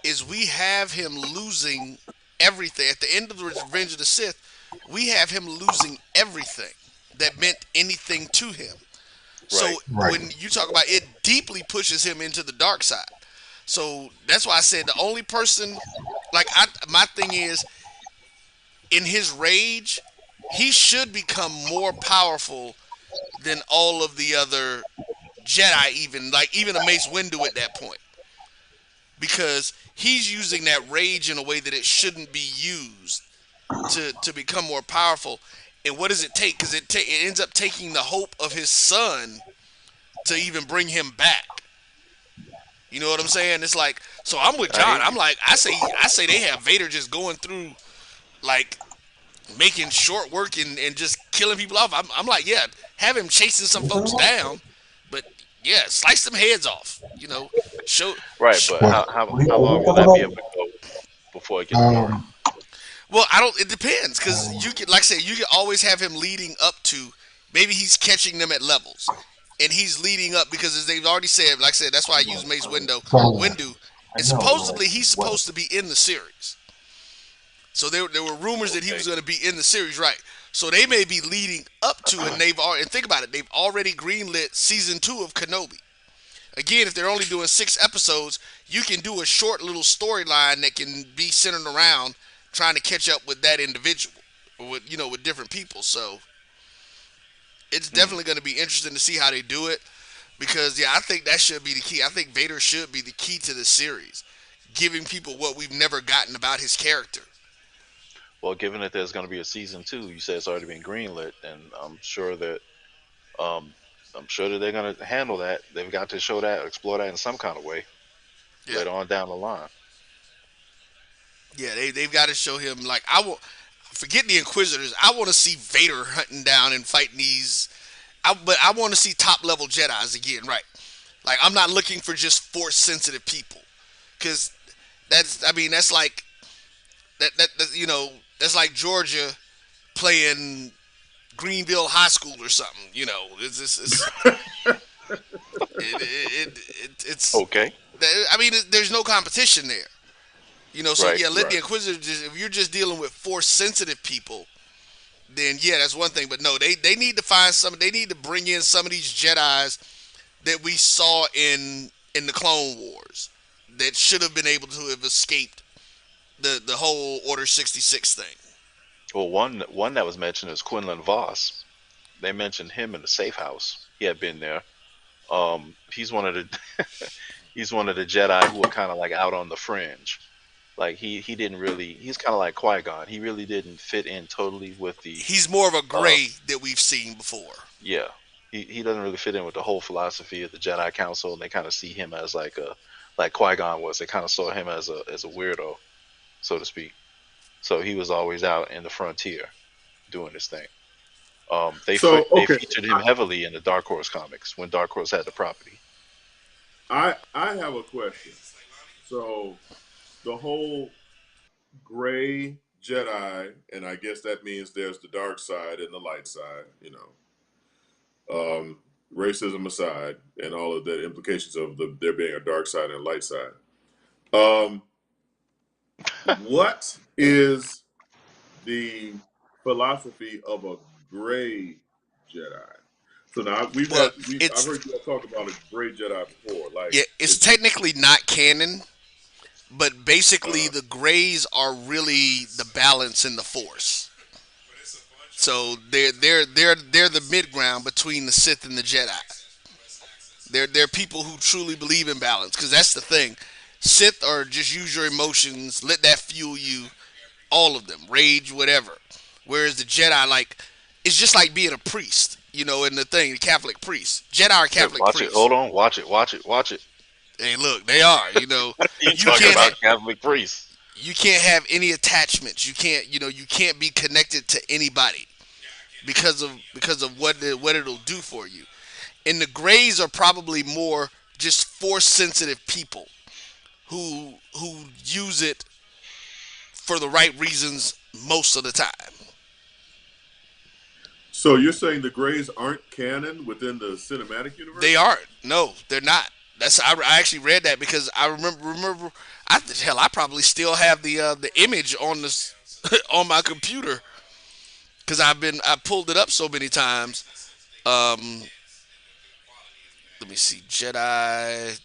is we have him losing everything at the end of the Revenge of the Sith. We have him losing everything that meant anything to him. Right. So Right. when you talk about it, deeply pushes him into the dark side. So that's why I said the only person, my thing is, in his rage, he should become more powerful than all of the other Jedi, even a Mace Windu at that point, because he's using that rage in a way that it shouldn't be used to become more powerful. And what does it take? Because it ends up taking the hope of his son to even bring him back. You know what I'm saying? It's like, so I'm with I hear John. I'm you. like, I say they have Vader just going through, like, making short work and just killing people off. I'm like, yeah, have him chasing some folks down, but yeah, slice some heads off. Show. Right, sh- but Well, how long will that be able to go before it gets boring? um, Well, I don't. It depends, because you could, like I said, you could always have him leading up to. Maybe he's catching them at levels, and he's leading up because, as they've already said, like I said, that's why I use so Windu, and supposedly he's supposed to be in the series. So there were rumors that he Okay. was going to be in the series, right? So they may be leading up to, and think about it, they've already greenlit season 2 of Kenobi. Again, if they're only doing 6 episodes, you can do a short little storyline that can be centered around trying to catch up with that individual, or with different people. So it's Hmm. definitely going to be interesting to see how they do it, because yeah, I think that should be the key. I think Vader should be the key to the series, giving people what we've never gotten about his character. Well, given that there's going to be a season 2, you said it's already been greenlit, and um, I'm sure that they're going to handle that. They've got to show that, explore that in some kind of way Yeah, later on down the line. yeah, they've got to show him, like, I will forget the Inquisitors. I want to see Vader hunting down and fighting these. But I want to see top level Jedi's again, right? Like, I'm not looking for just force sensitive people, because that's like that's like Georgia playing Greenville High School or something. It's Okay. I mean, there's no competition there. So Right. yeah, let the Right. Inquisitors. If you're just dealing with force sensitive people, then yeah, that's one thing. But no, they need to find some. They need to bring in some of these Jedi's that we saw in the Clone Wars that should have been able to have escaped the whole Order 66 thing. Well, one that was mentioned is Quinlan Vos. They mentioned him in the safe house. He had been there. He's one of the he's one of the Jedi who were kind of like out on the fringe. Like he didn't really. He's kind of like Qui Gon. He really didn't fit in totally with the. He's more of a Uh, gray that we've seen before. yeah, he doesn't really fit in with the whole philosophy of the Jedi Council, and they kind of see him as like Qui Gon was. They kind of saw him as a weirdo, so to speak. So he was always out in the frontier doing this thing. So They okay, featured him heavily in the Dark Horse comics when Dark Horse had the property. I have a question. So the whole gray Jedi, and I guess that means there's the dark side and the light side. Racism aside, and all of the implications of there being a dark side and a light side. Um, what is the philosophy of a gray Jedi? So now Well, I've it's heard you all talk about a gray Jedi before. Like, yeah, it's is it? technically not canon, but basically Uh, the grays are really the balance in the Force. So they're the mid ground between the Sith and the Jedi. They're people who truly believe in balance, because that's the thing. Sith are just use your emotions, let that fuel you, all of them, rage, whatever. Whereas the Jedi, like, it's just like being a priest, in the thing, the Catholic priest. Jedi are Hey, Catholic watch it. priests. Hold on. Watch it. Watch it. Watch it. Hey, look, they are. You You talking can't about Catholic priests? you can't have any attachments. You can't be connected to anybody because of what it'll do for you. And the Greys are probably more just force sensitive people who use it for the right reasons most of the time. so you're saying the Greys aren't canon within the cinematic They universe? aren't. No, they're not. I actually read that because I remember I probably still have the image on this on my computer, because I pulled it up so many times. Um, Let me see, Jedi.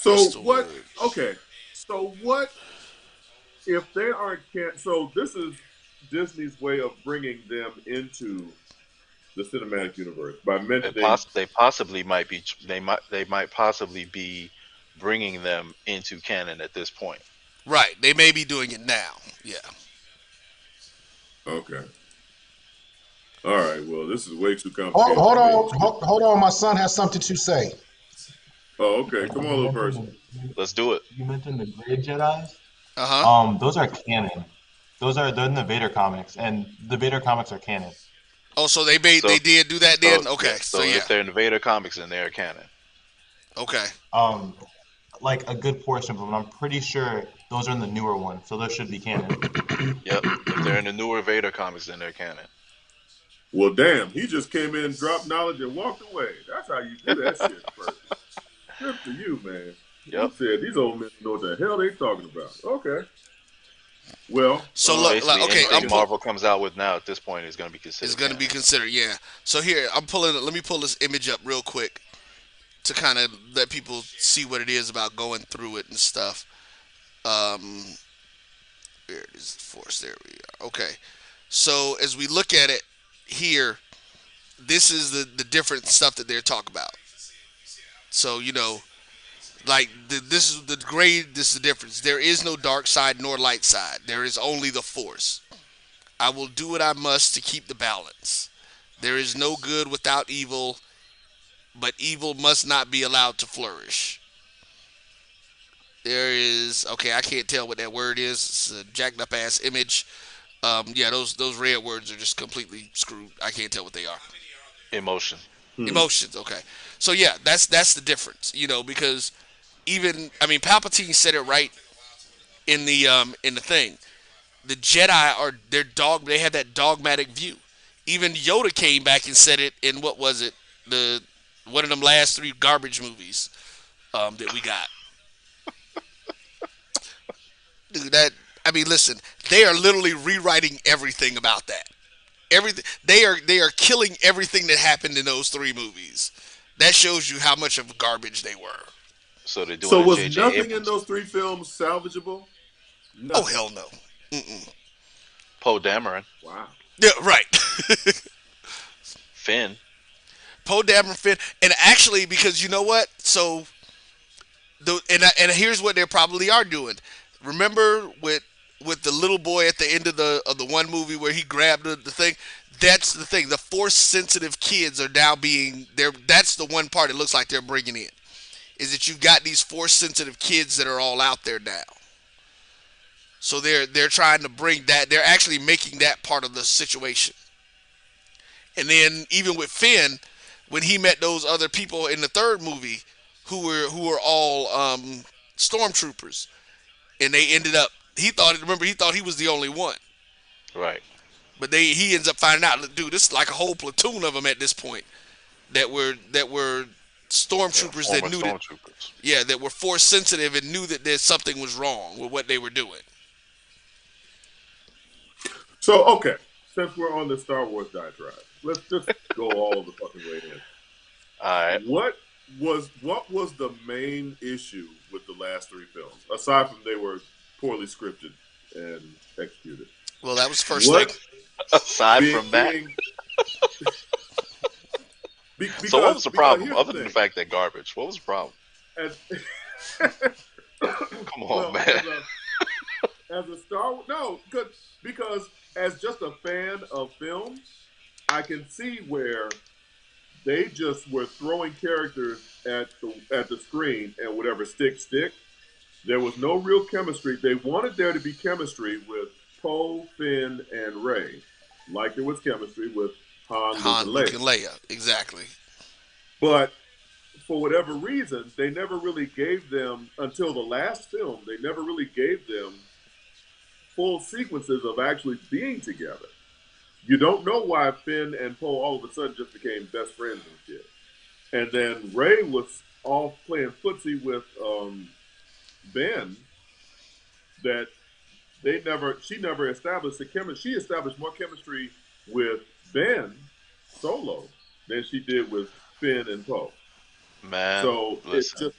What's So the what? word? Okay. So what if they aren't canon? So this is. Disney's way of bringing them into the cinematic universe by They, mentioning? they possibly might be. They might possibly be bringing them into canon at this point. Right. They may be doing it now. Yeah. Okay, all right. Well, this is way too Hold, complicated hold for me. on, hold on. My son has something to say. Oh, okay. Come on, You little mentioned person. Let's do it. you mentioned the Grey Jedi's. Uh huh. Those are canon. They're in the Vader comics, and the Vader comics are canon. Oh, so So, they did do that so then? Okay. yeah. So So yeah. if they're in the Vader comics, then they're canon. Okay. Um, like a good portion of them. I'm pretty sure those are in the newer one, so those should be canon. Yep. If they're in the newer Vader comics, then they're canon. Well, damn, he just came in, dropped knowledge, and walked away. That's how you do that shit, person. Good for you, man. Yep. He said these old men know what the hell they talking about. Okay. Well, So look, Basically, okay, anything Marvel comes out with now at this point is going to be considered. it's going to be canon. considered. Yeah. So here, I'm pulling. Let me pull this image up real quick to kind of let people see what it is about going through it and stuff. Um, There it is, Force. There we are. Okay. So as we look at it here, this is the different stuff that they're talking about. So like this is the grade. This is the difference. There is no dark side nor light side. There is only the Force. I will do what I must to keep the balance. There is no good without evil, but evil must not be allowed to flourish. There is okay. I can't tell what that word is. It's a jacked up ass image. Yeah, those red words are just completely screwed. I can't tell what they are. Emotion. Emotions. Okay, so yeah, that's the difference. Because even Palpatine said it right in the thing. The Jedi are their dog. They have that dogmatic view. Even Yoda came back and said it in what was it the one of them last three garbage movies that we got. Dude, listen, they are literally rewriting everything about that. Everything they are killing everything that happened in those three movies. That shows you how much of garbage they were. So they're doing so a was J.J. nothing in Abrams. those three films salvageable? Oh Nothing. hell no. Mm-mm. Poe Dameron, Wow. Yeah, right. Finn. Poe Dameron, Finn, and actually because you know what? So and here's what they probably are doing. Remember with the little boy at the end of the one movie where he grabbed the thing? That's the thing. The force sensitive kids are now being there. That's the one part it looks like they're bringing in. Is that you've got these force sensitive kids that are all out there now. So they're trying to bring that. They're actually making that part of the situation. And then even with Finn, when he met those other people in the third movie, who were all stormtroopers, and they ended up. He thought he was the only one, Right. but he ends up finding out, dude, this is like a whole platoon of them at this point that were stormtroopers Former that knew stormtroopers. that were force sensitive and knew that there's something was wrong with what they were doing. So okay, since we're on the Star Wars diatribe, let's just go all the fucking way in. All right. What was the main issue with the last three films, aside from they were poorly scripted and executed? Well, that was the first What thing. Aside from that, so what was the problem? Other than the fact that garbage, what was the problem? As, Come on, man. as a Star no, because as just a fan of film, I can see where they just were throwing characters at the screen and whatever stick. There was no real chemistry. They wanted there to be chemistry with Poe, Finn, and Rey, like there was chemistry with Han, Luke, Luke, and Leia. Exactly. But for whatever reason, they never really gave them, until the last film, they never really gave them full sequences of actually being together. You don't know why Finn and Poe all of a sudden just became best friends and shit. And then Rey was off playing footsie with Ben, that she never established the chemistry. She established more chemistry with Ben Solo than she did with Finn and Poe. Man, So listen.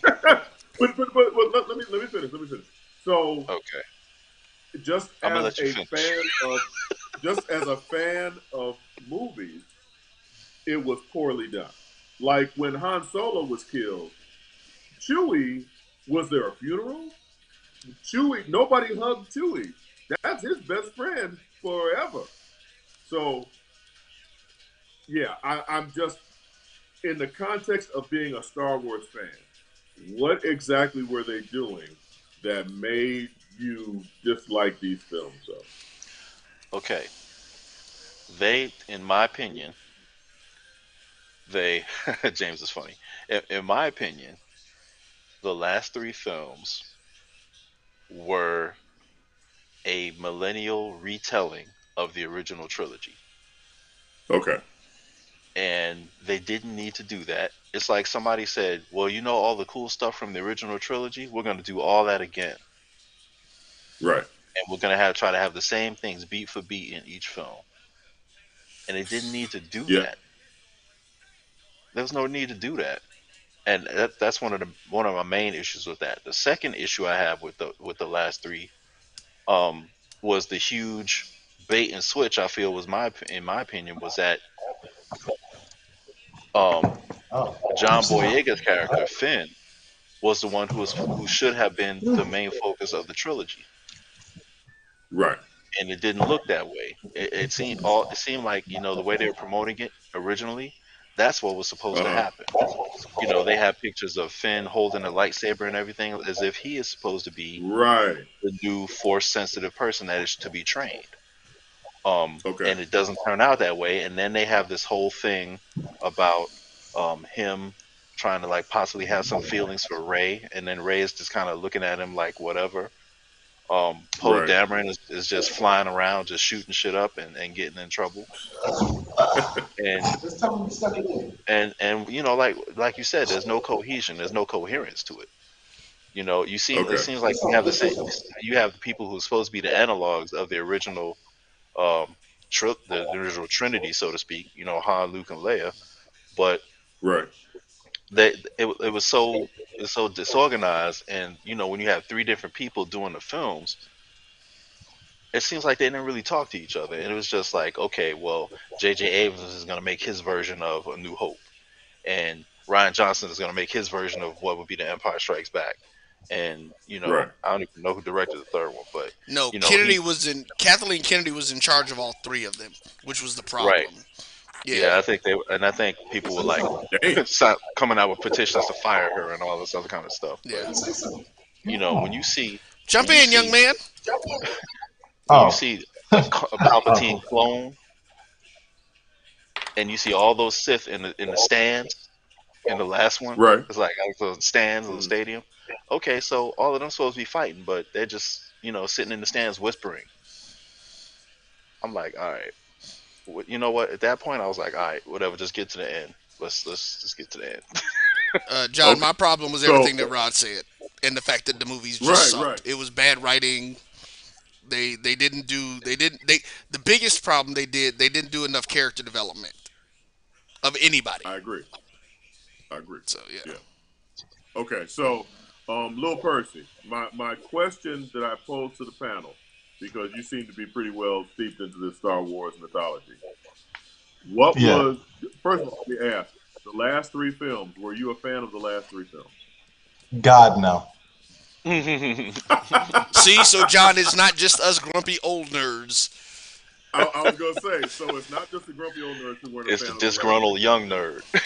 but let me finish. So Okay. just I'm gonna as let you a finish. fan of just as a fan of movies, it was poorly done. Like when Han Solo was killed, Chewie, was there a funeral? Chewie, nobody hugged Chewie. That's his best friend forever. So yeah, I'm just in the context of being a Star Wars fan. What exactly were they doing that made you dislike these films? Though? Okay, they, in my opinion, they James is funny. In my opinion, the last three films were a millennial retelling of the original trilogy. Okay. And they didn't need to do that. It's like somebody said, well, you know, all the cool stuff from the original trilogy, we're going to do all that again. Right. And we're going to try to have the same things beat for beat in each film. And they didn't need to do Yeah. that. There's no need to do that. And that's one of my main issues with that. The second issue I have with the last three um, was the huge bait and switch. I feel was in my opinion was that um, Oh, John this is Boyega's character Finn was the one who should have been the main focus of the trilogy, Right. and it didn't look that way. It seemed like the way they were promoting it originally, that's what was supposed to Uh huh. happen. They have pictures of Finn holding a lightsaber and everything, as if he is supposed to be Right. the new force sensitive person that is to be trained. Okay. And it doesn't turn out that way. And then they have this whole thing about him trying to like possibly have some feelings for Ray, and then Ray is just kind of looking at him like whatever. Poe Right. Dameron is just flying around, just shooting shit up and getting in trouble. And like you said, there's no cohesion, there's no coherence to it. It Okay. seems like you have the same. You have the people who are supposed to be the analogs of the original, um, the original Trinity, so to speak. Han, Luke, and Leia. But Right. it was so disorganized, and when you have three different people doing the films, it seems like they didn't really talk to each other, and it was just like, okay, well, J.J. Abrams is going to make his version of A New Hope, and Ryan Johnson is going to make his version of what would be The Empire Strikes Back. And Right. I don't even know who directed the third one, but No, he Kathleen Kennedy was in charge of all three of them, which was the right. problem. Yeah, Yeah. I think people were like Damn. coming out with petitions to fire her and all this other kind of stuff. But Yeah. when you see Jump when you in, young see man. when you oh, see a Palpatine clone, and you see all those Sith in the stands in the last one, Right. it's like the stands of the Mm. stadium. Okay, so all of them supposed to be fighting, but they're just sitting in the stands whispering. I'm like, all right, you know what? At that point, I was like, all right, whatever, just get to the end. Let's just get to the end. John, Okay. my problem was So. everything that Rod said, and the fact that the movies just Right. Right. sucked. It was bad writing. They didn't do they didn't they the biggest problem they didn't do enough character development of anybody. I agree. I agree. So yeah. Yeah. Okay. So, Lil Percy, my question that I posed to the panel, because you seem to be pretty well steeped into this Star Wars mythology. What yeah. was first of all? Let me ask: the last three films. Were you a fan of the last three films? God no. See, so John, it's not just us grumpy old nerds. I was gonna say, so it's not just the grumpy old nerds who weren't a It's fan the of the last disgruntled three young films. nerd.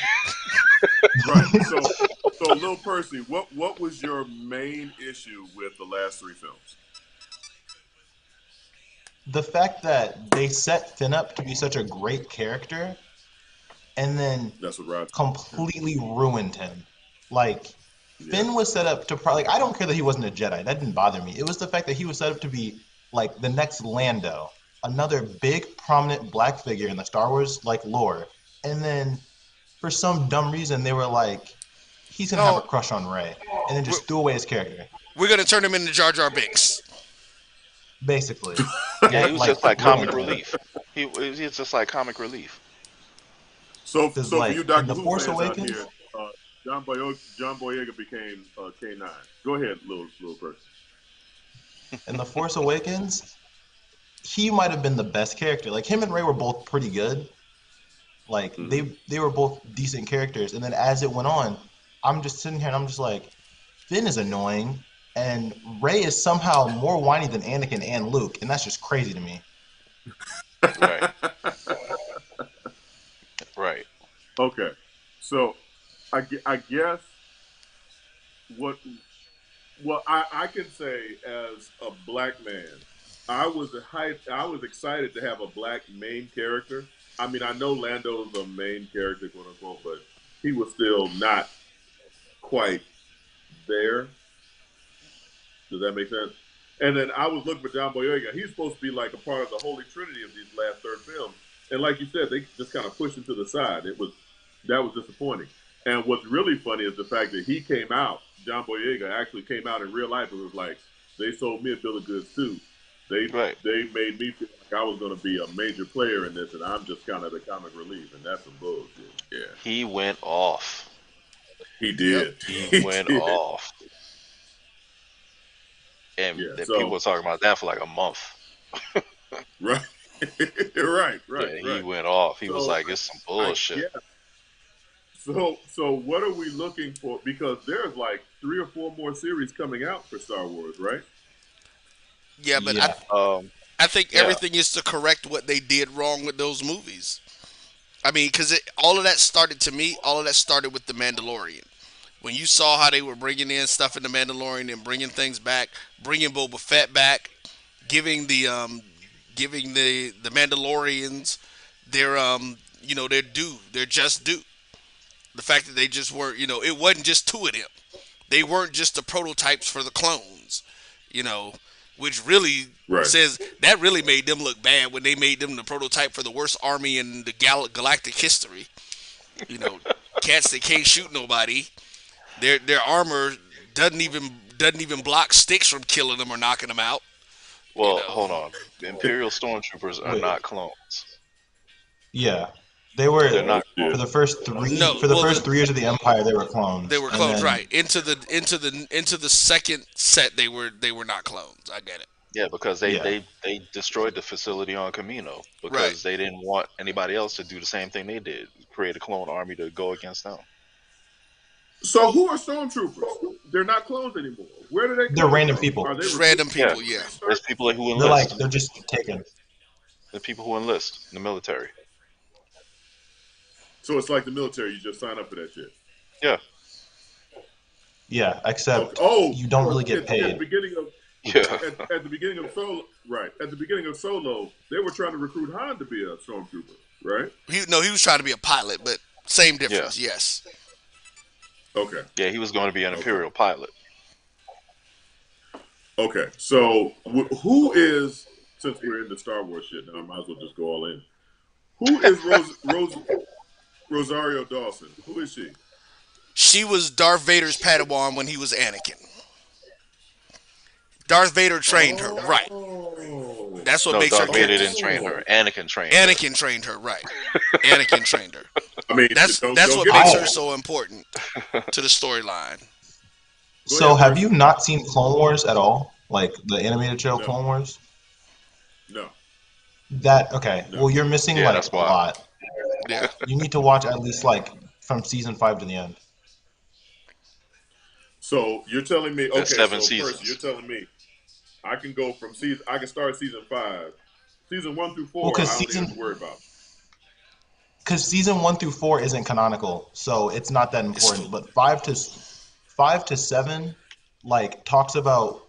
Right. So Lil Percy, what was your main issue with the last three films? The fact that they set Finn up to be such a great character and then That's what Rod. completely ruined him. Like, Yeah. Finn was set up to probably. I don't care that he wasn't a Jedi. That didn't bother me. It was the fact that he was set up to be like the next Lando, another big prominent black figure in the Star Wars like lore. And then for some dumb reason they were like, he's gonna have a No, crush on Rey, and then we're, just threw away his character. we're gonna turn him into Jar Jar Binks. Basically, Yeah, he was just like ruined comic him. relief. He was just like comic relief. So Because for like you in Doctor the Who Force fans out Awakens, here, John Boyega became K9. Go ahead, little person. In The Force Awakens, he might have been the best character. Like him and Rey were both pretty good. Like they were both decent characters. And then as it went on, I'm just sitting here and I'm just like, Finn is annoying, and Rey is somehow more whiny than Anakin and Luke, and that's just crazy to me. Right. Right. Okay, so I guess what I can say as a black man, I was excited to have a black main character. I mean, I know Lando's a main character, quote unquote, but he was still not quite there. Does that make sense? And then I was looking for John Boyega. He's supposed to be like a part of the holy trinity of these last third films. And like you said, they just kind of pushed him to the side. That was disappointing. And what's really funny is the fact that he came out, John Boyega actually came out in real life and was like, they sold me a bill of goods too. They made me feel like I was going to be a major player in this, and I'm just kind of the comic relief, and that's some bullshit. Yeah. He went off. He did. Yep. He went off. And people were talking about that for like a month. Right. right. Yeah, he went off. He was like, it's some bullshit. So what are we looking for? Because there's like 3 or 4 more series coming out for Star Wars, right? Yeah, but I think everything is to correct what they did wrong with those movies. I mean, because all of that started with The Mandalorian. When you saw how they were bringing in stuff in The Mandalorian and bringing things back, bringing Boba Fett back, giving the Mandalorians their due, their just due. The fact that they just weren't, it wasn't just 2 of them. They weren't just the prototypes for the clones, which really says that really made them look bad when they made them the prototype for the worst army in the galactic history. Cats that can't shoot nobody. Their armor doesn't even block sticks from killing them or knocking them out. Well, hold on. The Imperial Stormtroopers are not clones. Yeah, they were. They're not for the first 3. For the first 3 years of the Empire, they were clones. They were clones, right? Into the second set, they were not clones. I get it. Yeah, because they destroyed the facility on Camino because they didn't want anybody else to do the same thing they did, create a clone army to go against them. So who are stormtroopers? They're not clones anymore. Where do they come They're random from? people. Are they random people, yeah. There's people who enlist. They're just taken. The people who enlist in the military. So it's like the military. You just sign up for that shit. Yeah. Yeah, except you don't really get paid. At the beginning of at the beginning of Solo, right? At the beginning of Solo, they were trying to recruit Han to be a stormtrooper, right? He was trying to be a pilot, but same difference. Yeah. Yes. Okay. Yeah, he was going to be an Imperial pilot. Okay, so who is, since we're into Star Wars shit now, I might as well just go all in. Who is Rosario Dawson? Who is she? She was Darth Vader's Padawan when he was Anakin. Darth Vader trained her, right? That's what makes Darth her. Vader didn't train her. Anakin trained her, right? Anakin trained her. I mean, that's what makes her so important to the storyline. So, have you not seen Clone Wars at all? Like the animated show Clone Wars? No. Okay. No. Well, you're missing a lot. Yeah. You need to watch at least from season 5 to the end. So you're telling me, okay? 7 so seasons. First, you're telling me I can go from I can start season 5, season 1 through 4. I don't even have to worry about. Because season 1 through 4 isn't canonical, so it's not that important. But 5 to 7, talks about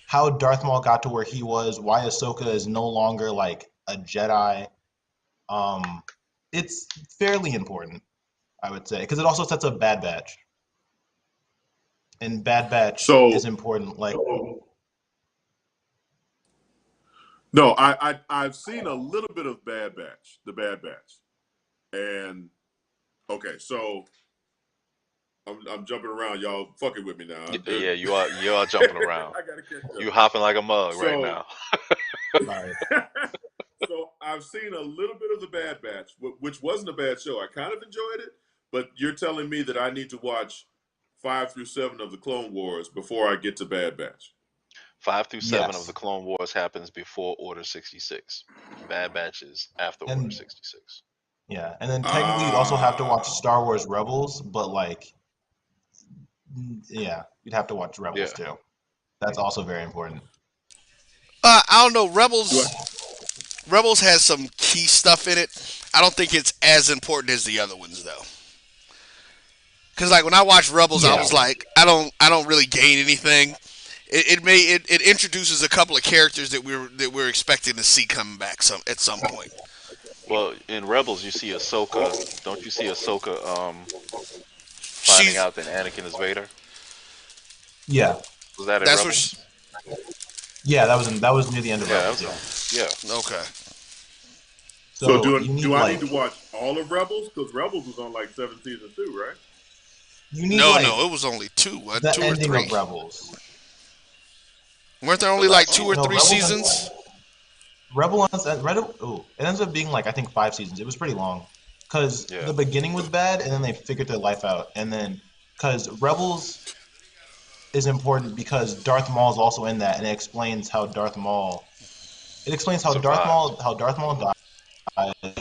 how Darth Maul got to where he was, why Ahsoka is no longer a Jedi. It's fairly important, I would say, because it also sets up Bad Batch. And Bad Batch is important. No, I've seen a little bit of Bad Batch, the Bad Batch, and okay, so I'm jumping around, y'all fucking with me now. Yeah, you are jumping around. I gotta catch up. You hopping like a mug right now. Sorry. So I've seen a little bit of the Bad Batch, which wasn't a bad show. I kind of enjoyed it, but you're telling me that I need to watch 5 through 7 of the Clone Wars before I get to Bad Batch. 5 through 7 of the Yes, Clone Wars happens before Order 66. Bad Batch is after Order and 66. yeah, and then technically you'd also have to watch Ah. Star Wars Rebels, but like, yeah, you'd have to watch Yeah. Rebels too. That's also very important. I don't know. Do I, Rebels has some key stuff in it. I don't think it's as important as the other ones though. Cause like when I watched Rebels, I Yeah, was like, I don't really gain anything. It introduces a couple of characters that we're expecting to see coming back at some point. Well, in Rebels, you see Ahsoka. Don't you see Ahsoka finding She's out that Anakin is Vader? yeah, Was that in that's what. Rebels? yeah. That was near the end of Yeah, that Rebels. was Yeah. Okay. so So you do need I need like to watch all of Rebels? Because Rebels was on like 7 seasons too, right? you need No, like no, it was only the two or ending three. of Rebels. Weren't there The only like last two season. or No, three seasons? It ends up being like I think 5 seasons. It was pretty long because Yeah. the beginning was bad, and then they figured their life out, and then because Rebels is important because Darth Maul is also in that, and it explains how Darth Maul. It explains Survived. How Darth Maul died,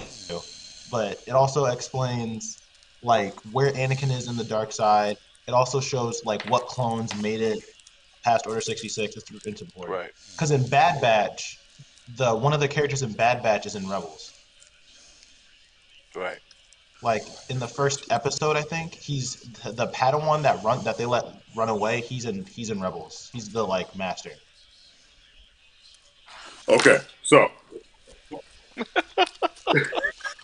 but it also explains like where Anakin is in the dark side. It also shows like what clones made it past Order 66. It's important Right. because in Bad Batch, the one of the characters in Bad Batch is in Rebels. Right. Like in the first episode, I think he's the Padawan that they let run away. He's in Rebels. He's the like master. Okay, so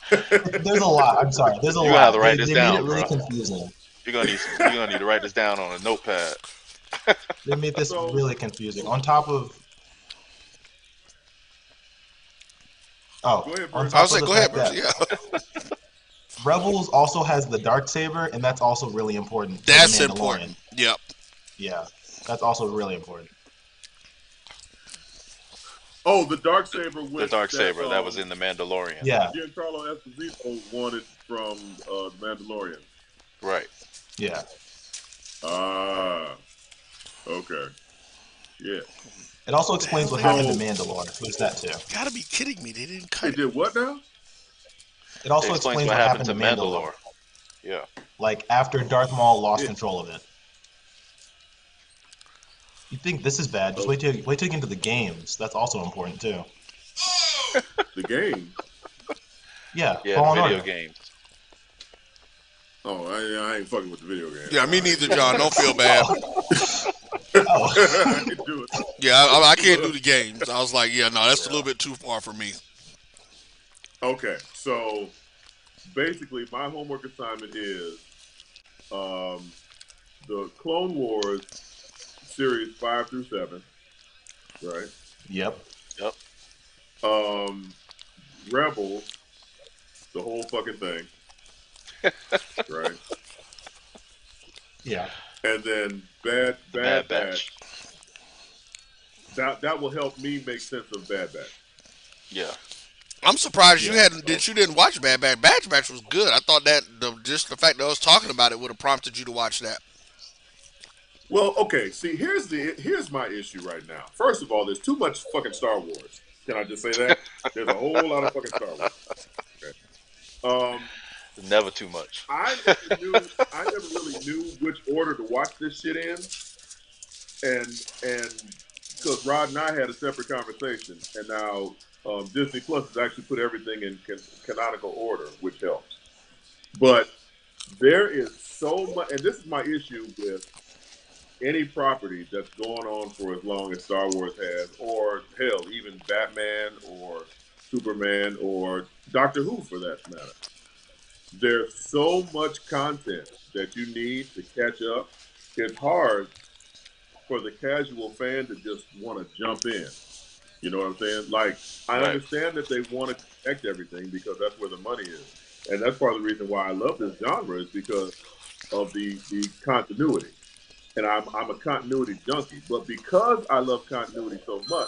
There's a lot. I'm sorry. There's a You're gonna have lot. to write this They made it down, really bro. confusing. You're gonna need to write this down on a notepad. They made this so really confusing. On top of go ahead, on Bruce. I was top of like, the go ahead, fact Bruce. that Yeah, Rebels also has the dark saber, and that's also really important for the that's Mandalorian. important. Yep. Yeah, that's also really important. Oh, the dark saber The which dark that saber that was in the Mandalorian. Yeah, Giancarlo Esposito wanted from the Mandalorian. Right. yeah. Ah, okay, yeah. It also What the hell explains what they happened to So Mandalore. There's that too. gotta be kidding me. They didn't they cut it. did what now? It It also explains explains what what happened happened to to Mandalore. Mandalore. Yeah. Like after Darth Maul lost Yeah. control of it. You think this is bad? Just Oh, wait till you get into the games. That's also important too. the game. Yeah, Yeah, the Fallen video Order. games. Oh, I ain't fucking with the video game. Yeah, me I ain't neither, doing John. Don't feel bad. Oh, I ain't doing it. Yeah, I can't do the games. I was like, yeah, no, that's a little bit too far for me. Okay, so basically, my homework assignment is the Clone Wars series 5 through 7, right? yep. Yep. Rebels, the whole fucking thing, right? Yeah. And then The Bad Bad Batch. Batch. That will help me make sense of Bad Batch. Yeah. I'm surprised you Yeah. hadn't that you didn't watch Bad Batch. Bad Batch was good. I thought that just the fact that I was talking about it would have prompted you to watch that. Well, okay. See, here's my issue right now. First of all, there's too much fucking Star Wars. Can I just say that? There's a whole lot of fucking Star Wars. Okay. Never too much. I never really knew which order to watch this shit in, and because Rod and I had a separate conversation, and now Disney Plus has actually put everything in canonical order, which helps. But there is so much, and this is my issue with any property that's going on for as long as Star Wars has, or hell, even Batman or Superman or Doctor Who for that matter. There's so much content that you need to catch up. It's hard for the casual fan to just want to jump in. You know what I'm saying? Like, I Right. understand that they want to connect everything because that's where the money is. And that's part of the reason why I love this genre is because of the continuity. And I'm a continuity junkie. But because I love continuity so much,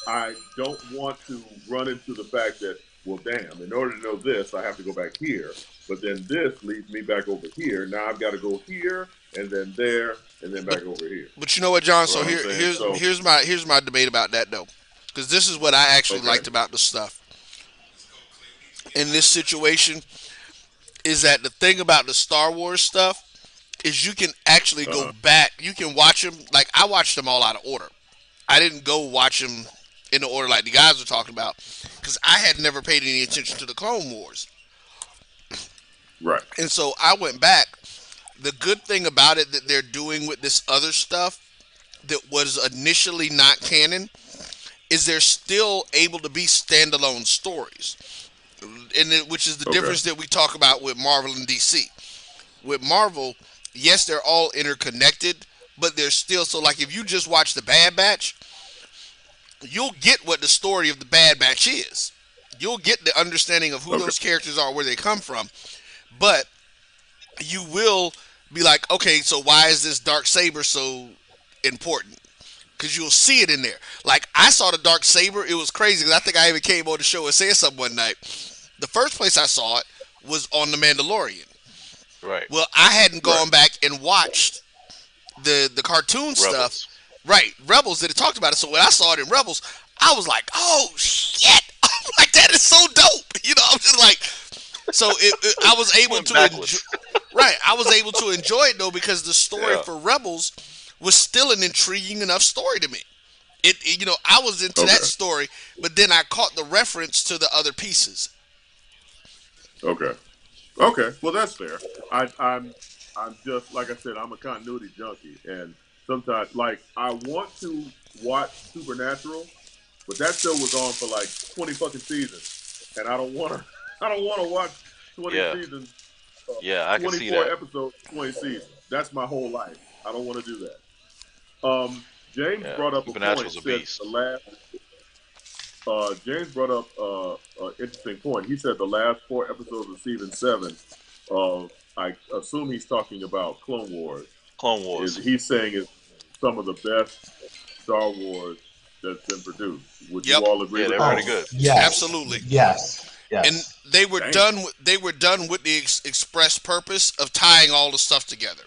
I don't want to run into the fact that well, damn, in order to know this, I have to go back here. But then this leads me back over here. Now I've got to go here and then there and then But back over here. but you know what, John? You know So what I'm here saying? here's So, here's my debate about that though, because this is what I actually okay. liked about the stuff in this situation is that the thing about the Star Wars stuff is you can actually go Uh-huh. back. You can watch them. Like I watched them all out of order. I didn't go watch them in the order like the guys were talking about because I had never paid any attention to the Clone Wars, Right. and so I went back. The good thing about it that they're doing with this other stuff that was initially not canon is they're still able to be standalone stories, which is the Okay. difference that we talk about with Marvel and DC. With Marvel, yes, they're all interconnected, but they're still so. Like if you just watch the Bad Batch, you'll get what the story of the Bad Batch is. You'll get the understanding of who Okay. those characters are, where they come from, but you will be like, okay, so why is this dark saber so important? Because you'll see it in there. Like I saw the dark saber, it was crazy. Because I think I even came on the show and said something one night. The first place I saw it was on The Mandalorian. Right. Well, I hadn't Right. gone back and watched the cartoon stuff. Rebels. Right, Rebels that had talked about it. So when I saw it in Rebels, I was like, oh shit! I'm like, that is so dope. You know, I'm just like, so I was able Went to backwards. right. I was able to enjoy it though because the story Yeah. for Rebels was still an intriguing enough story to me. You know, I was into Okay. that story, but then I caught the reference to the other pieces. Okay. Okay. Well, that's fair. I'm just like I said. I'm a continuity junkie, and sometimes like I want to watch Supernatural, but that show was on for like 20 fucking seasons, and I don't want to. I don't want to watch 20 Yeah. seasons. Yeah, I can see 24 that. episodes, 20 seasons. That's my whole life. I don't want to do that. James Yeah. brought up a point. Supernatural's a Said beast. the last. James brought up an interesting point. He said the last 4 episodes of season 7. I assume he's talking about Clone Wars. Clone Wars. He's saying is some of the best Star Wars that's been produced. Would Yep. you all agree Yeah, with they're that? pretty good. Yes. Absolutely. Yes. Yes. And they were Damn. done. They were done with the express purpose of tying all the stuff together,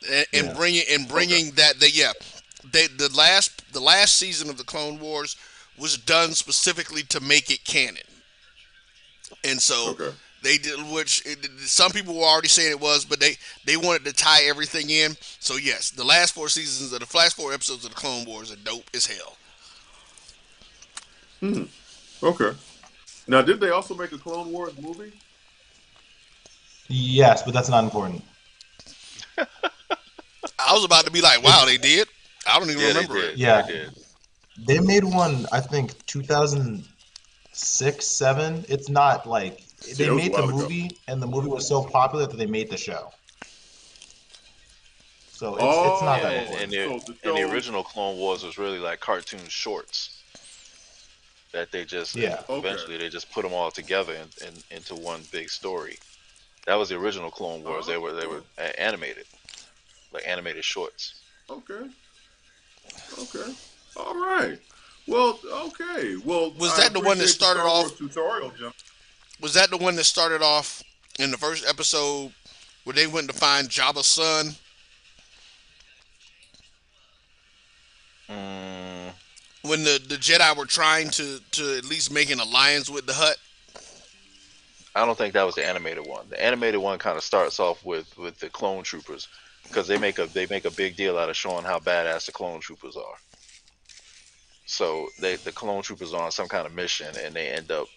and Yeah. bringing that. The last season of the Clone Wars was done specifically to make it canon, and so Okay. they did. Some people were already saying it was, but they wanted to tie everything in. So yes, the last 4 episodes of the Clone Wars are dope as hell. Okay. Now, did they also make a Clone Wars movie? Yes, but that's not important. I was about to be like, wow, they did. I don't even Yeah, they remember did. it. Yeah. They did. They made one, I think, 2006, 7. It's not like they it was a made the while ago. movie, and the movie was so popular that they made the show. So it's Oh, not Yeah, that and, important. and, the, So the and the show- original Clone Wars was really like cartoon shorts that they just Yeah. Okay. eventually they just put them all together into one big story. That was the original Clone Wars. They were animated, like animated shorts. Okay. Okay. All right. Well, okay. Well, Was I that the one that appreciate the started Star Wars off- tutorial, Jim. Was that the one that started off in the first episode where they went to find Jabba's son? Mm, When the Jedi were trying to at least make an alliance with the Hutt? I don't think that was the animated one. The animated one kind of starts off with the clone troopers because they make a big deal out of showing how badass the clone troopers are. So the clone troopers are on some kind of mission and they end up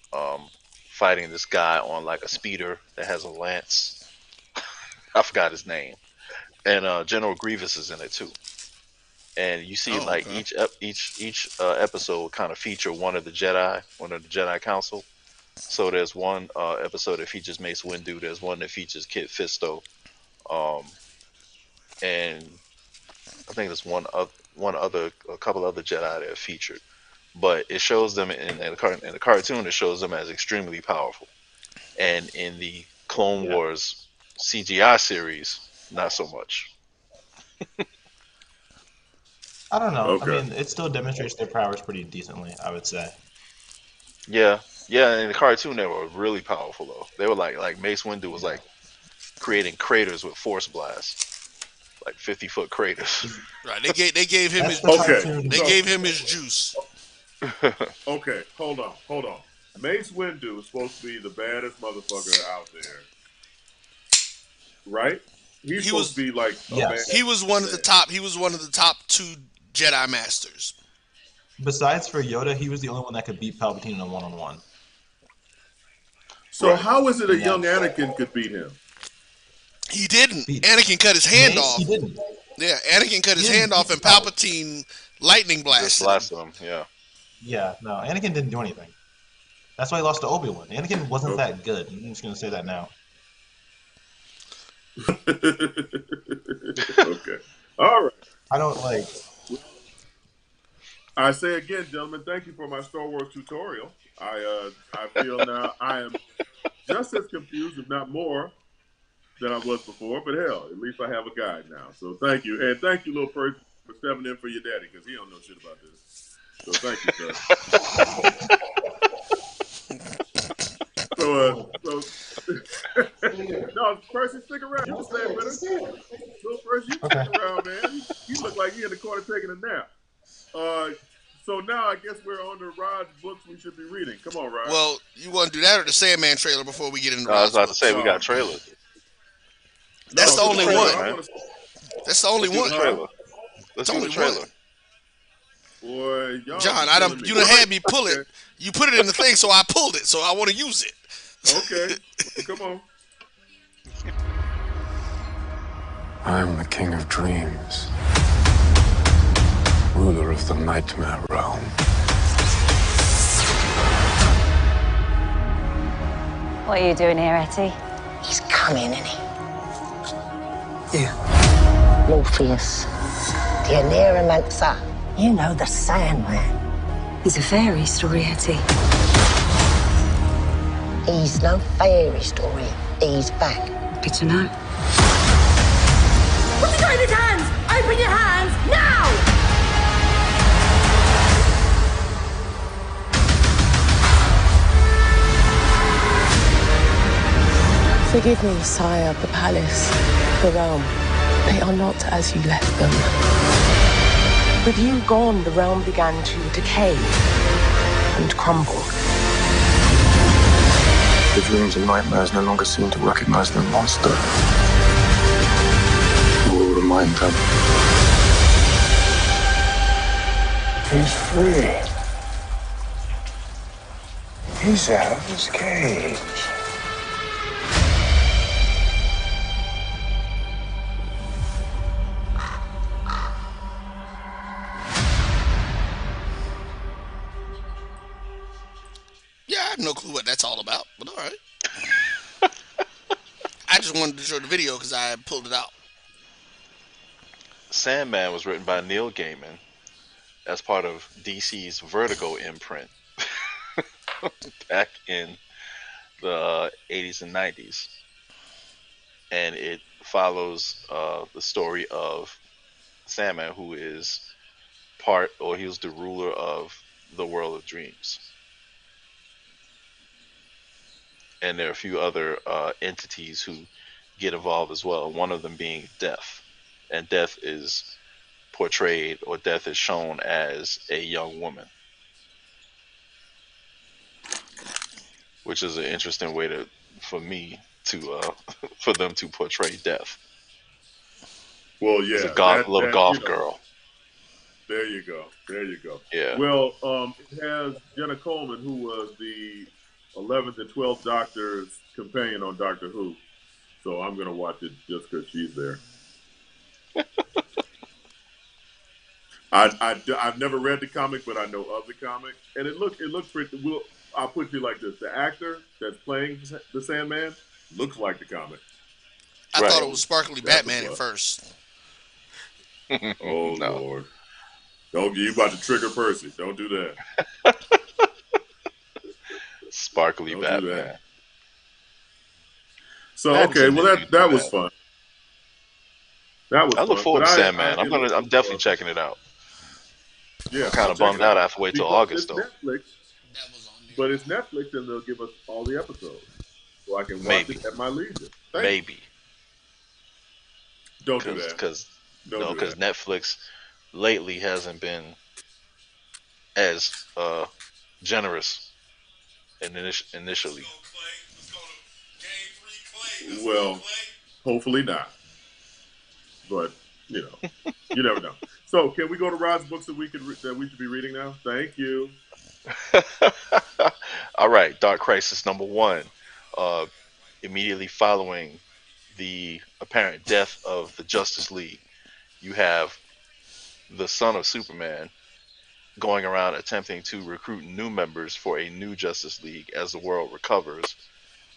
fighting this guy on like a speeder that has a lance. I forgot his name. And General Grievous is in it too. And you see, like okay. each episode kind of feature one of the Jedi Council. So there's one episode that features Mace Windu. There's one that features Kit Fisto, and I think there's a couple other Jedi that are featured. But it shows them in the cartoon. It shows them as extremely powerful, and in the Clone Wars CGI series, not so much. I don't know. Okay. I mean, it still demonstrates their powers pretty decently, I would say. Yeah, Yeah, in the cartoon they were really powerful though. They were like Mace Windu was like creating craters with force blasts, like 50-foot craters. Right. They gave him That's his the Okay, cartoon. they so gave him his juice. okay, hold on. Mace Windu is supposed to be the baddest motherfucker out there, right? He's He supposed to was be like a Yes. bad. he was one of the top. He was one of the top 2 Jedi Masters. Besides for Yoda, he was the only one that could beat Palpatine in a one-on-one. So Right. how is it a And young that's- Anakin could beat him? He didn't. He- Anakin cut his hand Mace, off. he didn't. Yeah, Anakin cut his He didn't. hand off, and Palpatine lightning Just blasted him. blasted them. Yeah. Yeah, no, Anakin didn't do anything. That's why he lost to Obi Wan. Anakin wasn't Okay. that good. I'm just gonna say that now. Okay, all right. I don't like. I say again, gentlemen, thank you for my Star Wars tutorial. I feel now I am just as confused, if not more, than I was before. But hell, at least I have a guide now. So thank you, and thank you, little person, for stepping in for your daddy because he don't know shit about this. So thank you, sir. No, Percy, stick around. You can stay with us. Little Percy, you Okay. stick around, man. You look like you in the corner taking a nap. So now I guess we're on the Rod's books we should be reading. Come on, Rod. Well, you want to do that or the Sandman trailer before we get into I was Rod's about to books? say we got trailers. That's the No, only trailer. one. I wanna- That's the only Let's do one. the trailer. Let's do only the trailer. one. Boy, y'all John, be I killing done, me. you done had me pull Okay. it. You put it in the thing, so I pulled it. So I want to use it. Okay, come on. I am the king of dreams, ruler of the nightmare realm. What are you doing here, Etty? He's coming, isn't he? Yeah. Morpheus, the Aneromancer. You know the Sandman. He's a fairy story, Etty. He's no fairy story. He's back. Good to know. What's he got in his hands? Open your hands now! Forgive me, sire, the palace, the realm. They are not as you left them. With you gone, the realm began to decay and crumble. The dreams and nightmares no longer seem to recognize their monster. You will remind them. He's free. He's out of his cage. Yeah, I have no clue what that's all about, but all right. I just wanted to show the video because I pulled it out. Sandman was written by Neil Gaiman as part of DC's Vertigo imprint back in the 80s and 90s. And it follows the story of Sandman, who is he was the ruler of the world of dreams. And there are a few other entities who get involved as well, one of them being Death. And Death is portrayed, or Death is shown as a young woman, which is an interesting way for them to portray Death. Well, yeah, It's a little goth girl. There you go. Yeah. Well, it has Jenna Coleman, who was the 11th and 12th Doctor's companion on Doctor Who. So I'm going to watch it just because she's there. I've never read the comic, but I know of the comic, and it looks pretty. Well, I'll put you like this: the actor that's playing the Sandman looks like the comic. I thought it was Sparkly Batman at first. Oh no. Lord! Don't you about to trigger Percy? Don't do that. Sparkly Don't do Batman. that. So okay, well that was fun. That was. I look fun, forward to but Sandman. I'm definitely checking it out. Yeah, I'm kind of bummed out. I have to wait till August though. Netflix. But it's Netflix, and they'll give us all the episodes, so I can watch Maybe, it at my leisure. Thank you. maybe, Don't do because that. because Don't no, do because that. Netflix lately hasn't been as generous initially. Well, hopefully not. But you know, you never know. So, can we go to Rod's books that we should be reading now? Thank you. All right, Dark Crisis #1. Uh, Immediately following the apparent death of the Justice League, you have the son of Superman going around attempting to recruit new members for a new Justice League as the world recovers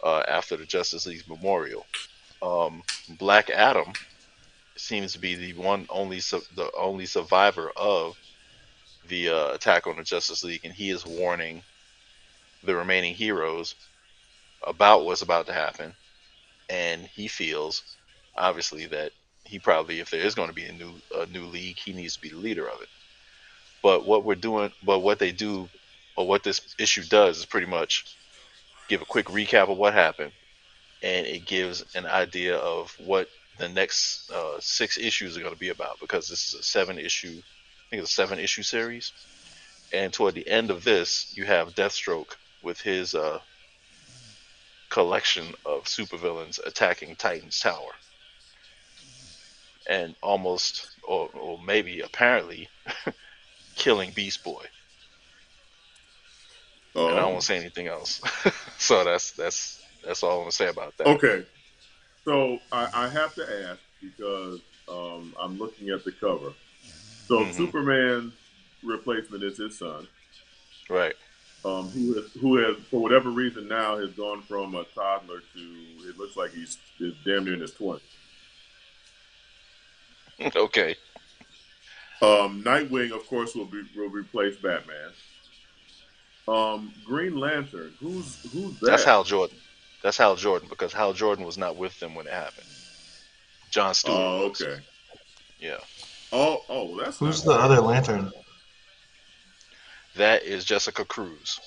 after the Justice League's memorial. Black Adam seems to be the only survivor of the attack on the Justice League, and he is warning the remaining heroes about what's about to happen. And he feels, obviously, that he probably, if there is going to be a new league, he needs to be the leader of it. What they do, or what this issue does, is pretty much give a quick recap of what happened, and it gives an idea of what the next 6 issues are going to be about, because this is a 7 issue, I think it's a 7 issue series. And toward the end of this, you have Deathstroke with his collection of supervillains attacking Titan's Tower, and almost, or maybe apparently, killing Beast Boy. And I won't say anything else. So that's all I'm gonna say about that. Okay. So I have to ask because I'm looking at the cover. So Superman's replacement is his son, right? Who has for whatever reason now has gone from a toddler to, it looks like he's damn near in his 20s. Okay. Nightwing, of course, will replace Batman. Green Lantern, who's that? That's Hal Jordan. That's Hal Jordan, because Hal Jordan was not with them when it happened. John Stewart was. Okay. Yeah. Oh, that's Who's the other Lantern? That is Jessica Cruz.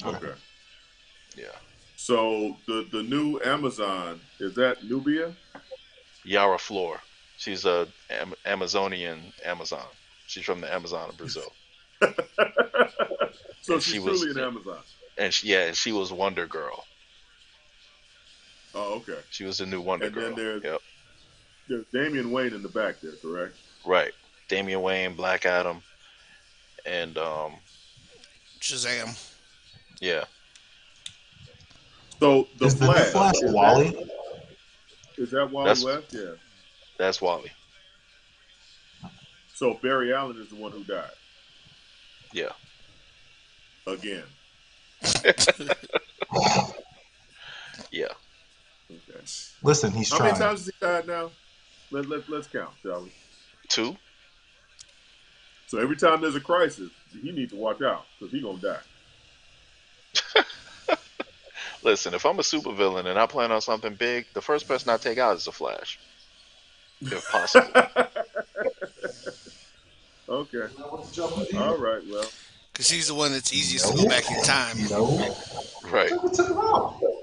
Okay. Yeah. So the new Amazon, is that Nubia? Yara Flor. She's a Amazonian Amazon. She's from the Amazon of Brazil. So she's truly an Amazon. And she was Wonder Girl. Oh, okay. She was the new Wonder Girl. And then there's Damian Wayne in the back there, correct? Right. Damian Wayne, Black Adam, and Shazam. Yeah. So the Flash Wally? Is that Wally West? Yeah. That's Wally. So Barry Allen is the one who died. Yeah. Again. Yeah. Okay. Listen, he's How trying. many times has he died now? Let's count, shall we? 2. So every time there's a crisis, he needs to watch out because he's gonna die. Listen, if I'm a supervillain and I plan on something big, the first person I take out is the Flash, if possible. Okay. All right. Well, because he's the one that's easiest to go back in time. No. Right.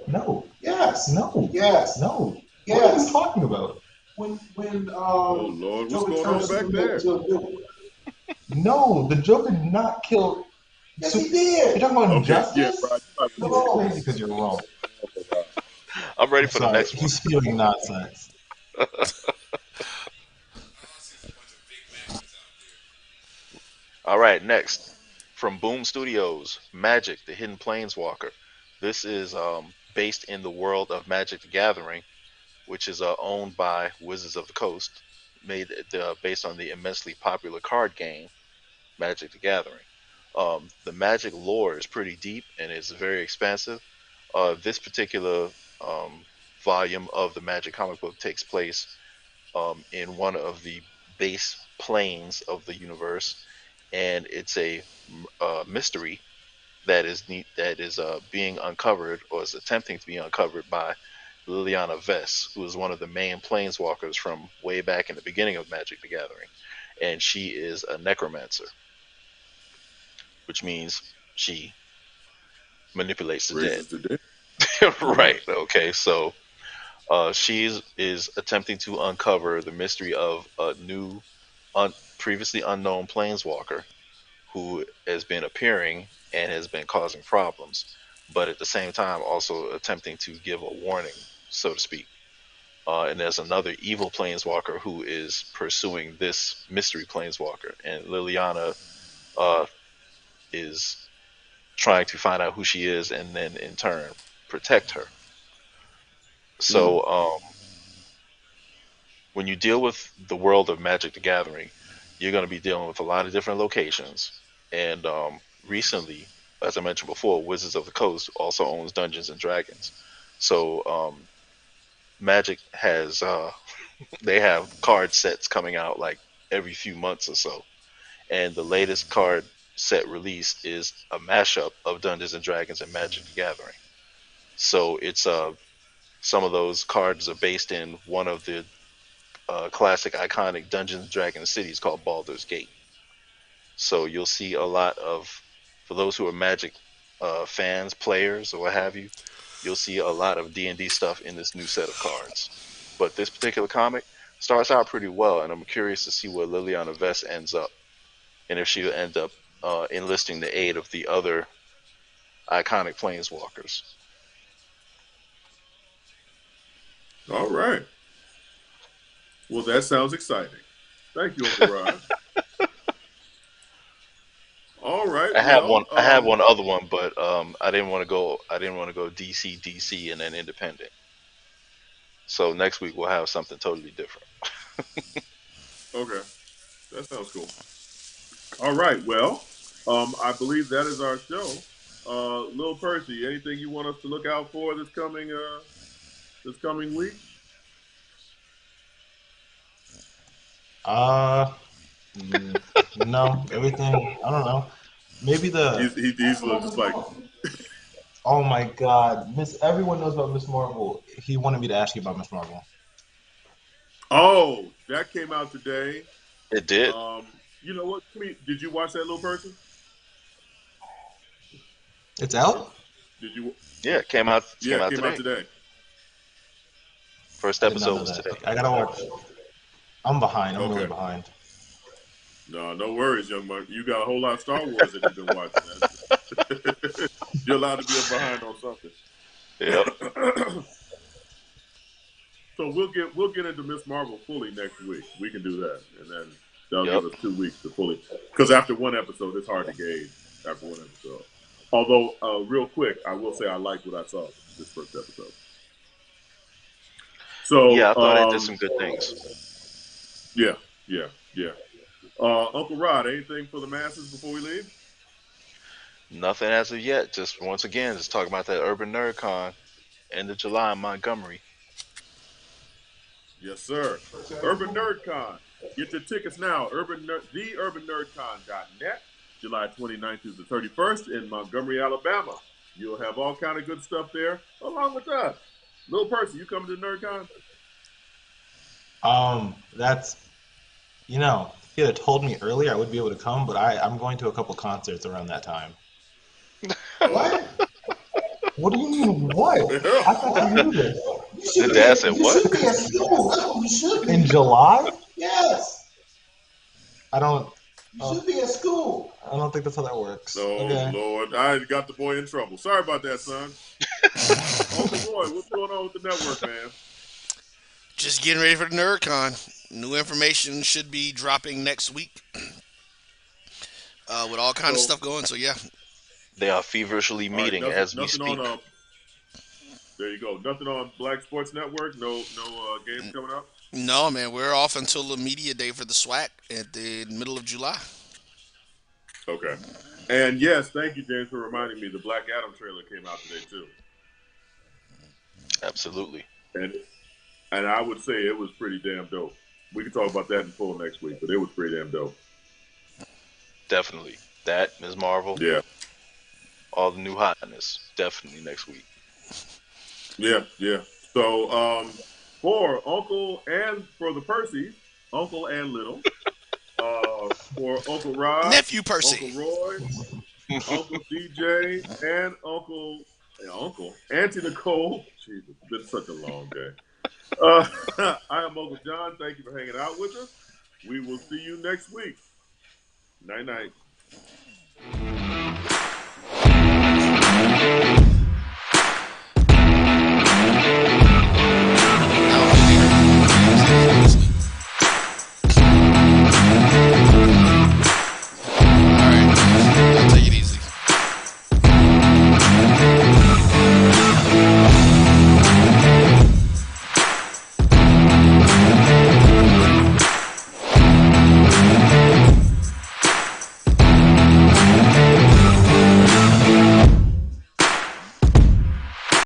No. Yes. No. Yes. No. Yes. What are you talking about? When oh Lord, what's going on back there? No, the Joker did not kill. Yes, he did. You're talking about injustice? Yeah, right. No, crazy because you're wrong. I'm ready for the next one. He's spewing nonsense. All right, next from Boom Studios, Magic: The Hidden Planeswalker. This is based in the world of Magic: The Gathering, which is owned by Wizards of the Coast, made based on the immensely popular card game Magic: The Gathering. The Magic lore is pretty deep and it's very expansive. This particular volume of the Magic comic book takes place in one of the base planes of the universe, and it's a mystery that is being uncovered, or is attempting to be uncovered, by Liliana Vess, who is one of the main planeswalkers from way back in the beginning of Magic: The Gathering, and she is a necromancer, which means she manipulates the dead. Raises the dead. Right. Okay. So she is attempting to uncover the mystery of a new, previously unknown planeswalker who has been appearing and has been causing problems, but at the same time also attempting to give a warning, so to speak. And there's another evil planeswalker who is pursuing this mystery planeswalker, and Liliana uh, is trying to find out who she is and then in turn protect her. Mm. So when you deal with the world of Magic the Gathering, you're going to be dealing with a lot of different locations. And recently, as I mentioned before, Wizards of the Coast also owns Dungeons and Dragons. So Magic has they have card sets coming out like every few months or so. And the latest card set release is a mashup of Dungeons and Dragons and Magic the Gathering. So it's some of those cards are based in one of the classic iconic Dungeons and Dragons cities called Baldur's Gate. So you'll see a lot of, for those who are Magic fans, players, or what have you, you'll see a lot of D&D stuff in this new set of cards. But this particular comic starts out pretty well, and I'm curious to see where Liliana Vess ends up, and if she'll end up enlisting the aid of the other iconic planeswalkers. All right. Well, that sounds exciting. Thank you, Uncle Rod. All right. I have one. I have Um, one other one, but I didn't want to go. I didn't want to go DC, and then independent. So next week we'll have something totally different. okay. That sounds cool. All right. Well, I believe that is our show. Lil Percy, anything you want us to look out for this coming week? No, everything. I don't know. Maybe the. He's looks like. Oh my God, Miss! Everyone knows about Miss Marvel. He wanted me to ask you about Miss Marvel. Oh, that came out today. It did. You know what? Did you watch that, Little Person? It's out. Did you? Yeah, it came out. Yeah, Came out today. today. First I did not episode know was that. today. I gotta watch. I'm behind. I'm really Okay. behind. No worries, young man. You got a whole lot of Star Wars that you've been watching. You're allowed to be behind on something. Yep. So we'll get into Miss Marvel fully next week. We can do that, and then that'll Yep. give us 2 weeks to fully. Because after one episode, it's hard to gauge. After one episode, although real quick, I will say I liked what I saw this first episode. So Yeah, I thought it did some good things. Yeah. Uncle Rod, anything for the masses before we leave? Nothing as of yet. Just once again, just talking about that Urban Nerd Con, end of July in Montgomery. Yes, sir. Urban Nerd Con. Get your tickets now. TheUrbanNerdCon.net. July 29th through the 31st in Montgomery, Alabama. You'll have all kind of good stuff there, along with us. Little Percy, you coming to NerdCon? That's, if you had told me earlier, I would be able to come, but I'm going to a couple concerts around that time. What? What do you mean, what? I thought you knew this. The dad said, You "What?" should be at school. You should be. In July? Yes. I don't. You should be at school. I don't think that's how that works. Oh, Okay. Lord. I got the boy in trouble. Sorry about that, son. Uncle Roy, what's going on with the network, man? Just getting ready for the NerdCon. New information should be dropping next week. With all kinds of stuff going. So yeah. They are feverishly meeting as we speak. There you go. Nothing on Black Sports Network. No games coming up. No, man, we're off until the media day for the SWAC at the middle of July. Okay. And yes, thank you, James, for reminding me. The Black Adam trailer came out today too. Absolutely. And I would say it was pretty damn dope. We can talk about that in full next week, but it was pretty damn dope. Definitely. That, Ms. Marvel. Yeah. All the new hotness. Definitely next week. Yeah. So for Uncle and for the Percys, Uncle and Little, for Uncle Rod, Nephew Percy, Uncle Roy, Uncle DJ, and Uncle Auntie Nicole. Jesus, it's been such a long day. I am Uncle John. Thank you for hanging out with us. We will see you next week. Night night.